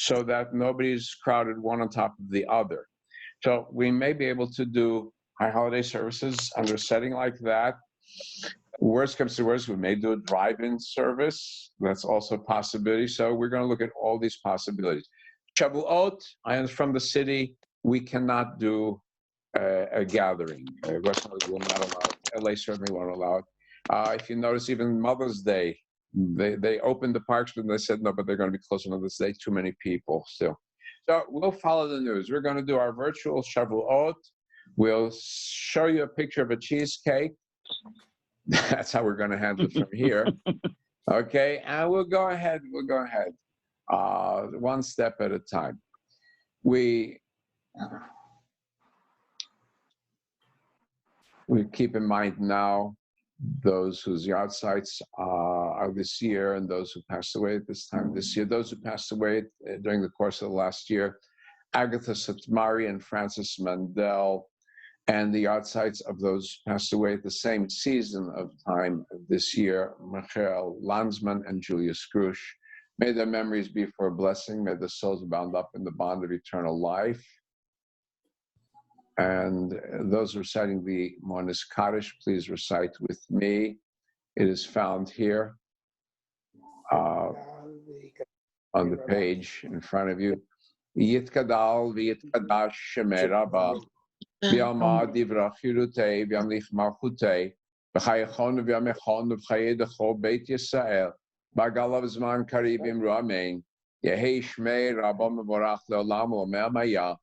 so that nobody's crowded one on top of the other. So we may be able to do our holiday services under a setting like that. Worst comes to worst, we may do a drive-in service. That's also a possibility. So we're going to look at all these possibilities. Shavuot, I am from the city. We cannot do a gathering. West Hollywood will not allow it. LA certainly won't allow it. If you notice, even Mother's Day, they opened the parks, but they said no, but they're going to be closed on this day. Too many people still. So we'll follow the news. We're going to do our virtual Shavuot. We'll show you a picture of a cheesecake. That's how we're going to handle it from here. Okay, and we'll go ahead. One step at a time. We keep in mind now those whose yahrzeits are this year and those who passed away at this time this year. Those who passed away during the course of the last year, Agatha Satmari and Francis Mandel, and the yahrzeits of those who passed away at the same season of time this year, Michael Lanzmann and Julius Grush. May their memories be for a blessing. May the souls bound up in the bond of eternal life. And those reciting the Monis Kaddish, please recite with me. It is found here on the page in front of you. Yitkadal v'yitkadash shemei Rabba v'yamad divrach yirutei v'yamlich malchutei v'chayachon v'yamechon v'chayedecho beit Yisrael b'agalav zman karibim ru amen Yehei shmei Rabba mevorach le'olam u'omer maya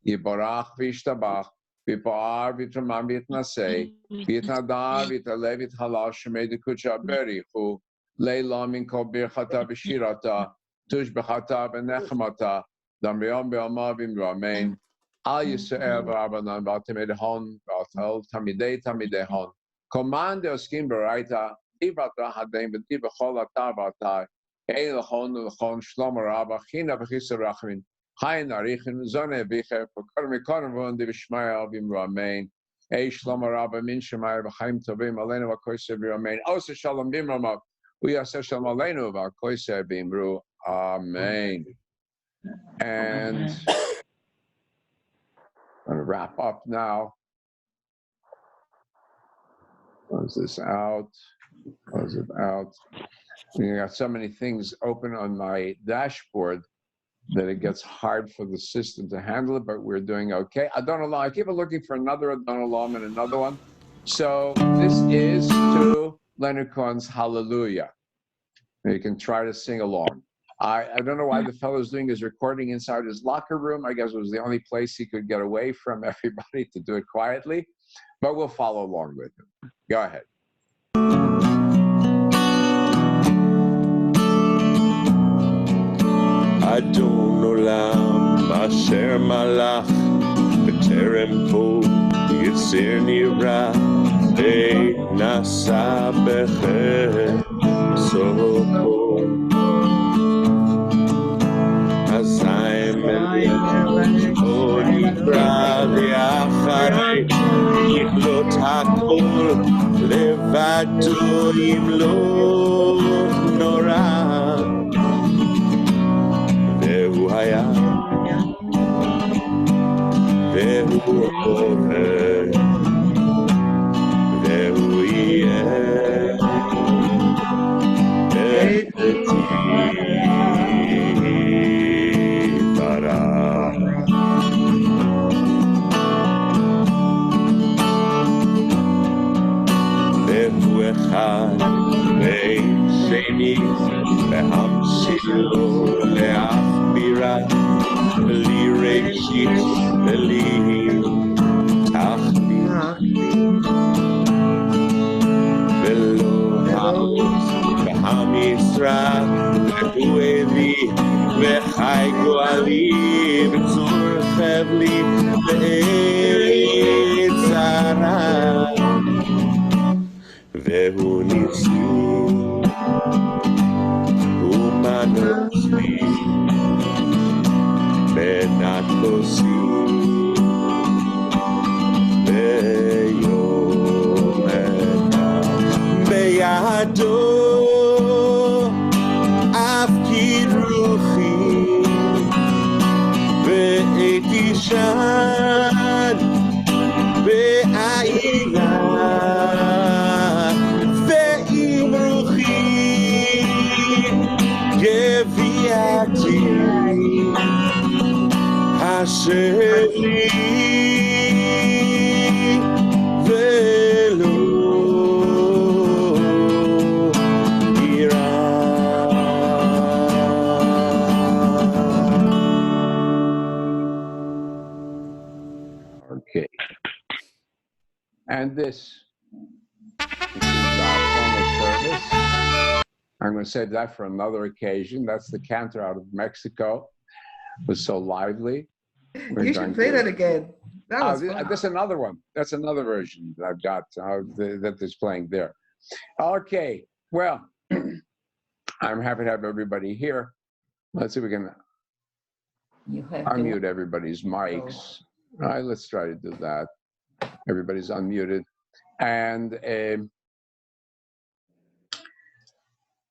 Yiborach v'yishtabach v'po'ar v'yitramam v'yitnasei v'yitnadav v'yitalev v'yithalal shemei dekucha berichu le'la min kol birchata v'shirata tush b'chata v'nechmata Damriam be'amar v'imru amen Al Yisrael v'Rabbanan v'al-Tamidei-hon v'al Tamidei-Tamidei-hon Koman de'oskim b'raita Divrata hadein v'di b'chol atar v'atar Ei l'chon u'l'chon shlom rabba china v'chisar rachmin Hayin arichin zone v'cher v'kor mikor v'ondi v'shmaya v'imru amen Ei shlom rabba min shemaya v'chaim tovim aleinu v'koyser v'imru amen Osa shalom b'imru v'yaseh shalom aleinu v'koyser v'imru amen. And I'm going to wrap up now. Close this out. Close it out. You got so many things open on my dashboard that it gets hard for the system to handle it, but we're doing okay. Adon Olam. I keep looking for another Adon Olam and another one. So this is to Leonard Cohen's Hallelujah. You can try to sing along. I don't know why the fellow's doing his recording inside his locker room. I guess it was the only place he could get away from everybody to do it quietly, but we'll follow along with him. Go ahead. Adon Olam asher malach b'terem po yitzer nira nasa b'chesopo Azayim el אם לא נורא. והוא היה, והוא עובר, והוא יהיה איתי ברא. והוא אחד ושני, והמשילו לאף בירה, בלי ראשית בלי תחתית, ולא העוז והמשרה, והוא הביא וחי גואלי, בצור חבלי בעת צרה. והוא ניסי ומנוסי בנת כוסי ביום אחד בידו אפקיד רוחי ואת אישן בעילה ועם רוחי גביעתי אשר לי ולא יירא. Okay. And this is our formal service. I'm going to save that for another occasion. That's the cantor out of Mexico. It was so lively. You should play that again. That was fun. That's another one. That's another version that I've got that is playing there. Okay. Well, I'm happy to have everybody here. Let's see if we can unmute everybody's mics. All right, let's try to do that. Everybody's unmuted. And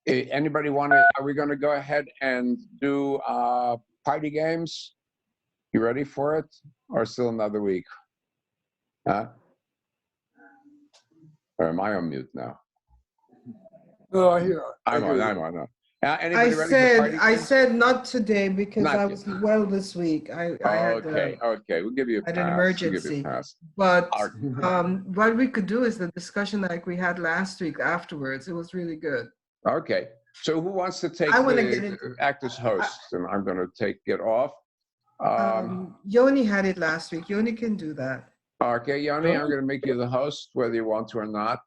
anybody want to, are we going to go ahead and do party games? You ready for it? Or still another week? Huh? Or am I on mute now? No, I hear. I'm on. I said not today because I was well this week. I had we'll give you a pass. I had an emergency. But what we could do is the discussion like we had last week afterwards. It was really good. Okay. So who wants to take act as host? And I'm going to take it off. Yoni had it last week. Yoni can do that. Okay, Yoni, I'm going to make you the host, whether you want to or not.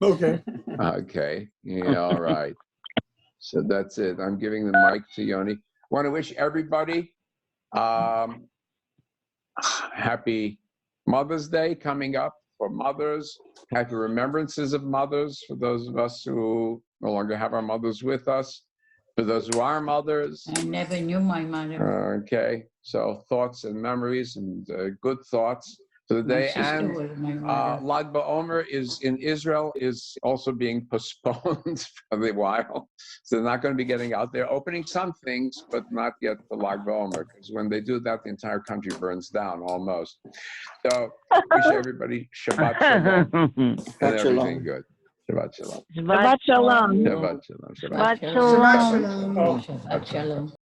Okay. Okay. Yeah, all right. So that's it. I'm giving the mic to Yoni. Want to wish everybody happy Mother's Day coming up for mothers. Happy remembrances of mothers for those of us who no longer have our mothers with us. For those who are mothers. I never knew my mother. Okay. So thoughts and memories and good thoughts for the day. And Lag BaOmer is in Israel is also being postponed for a while. So they're not going to be getting out there, opening some things, but not yet the Lag BaOmer, because when they do that, the entire country burns down almost. So wish everybody Shabbat Shalom and everything good. Shabbat Shalom. Shabbat Shalom. Shabbat Shalom. Shabbat Shalom. Shabbat Shalom.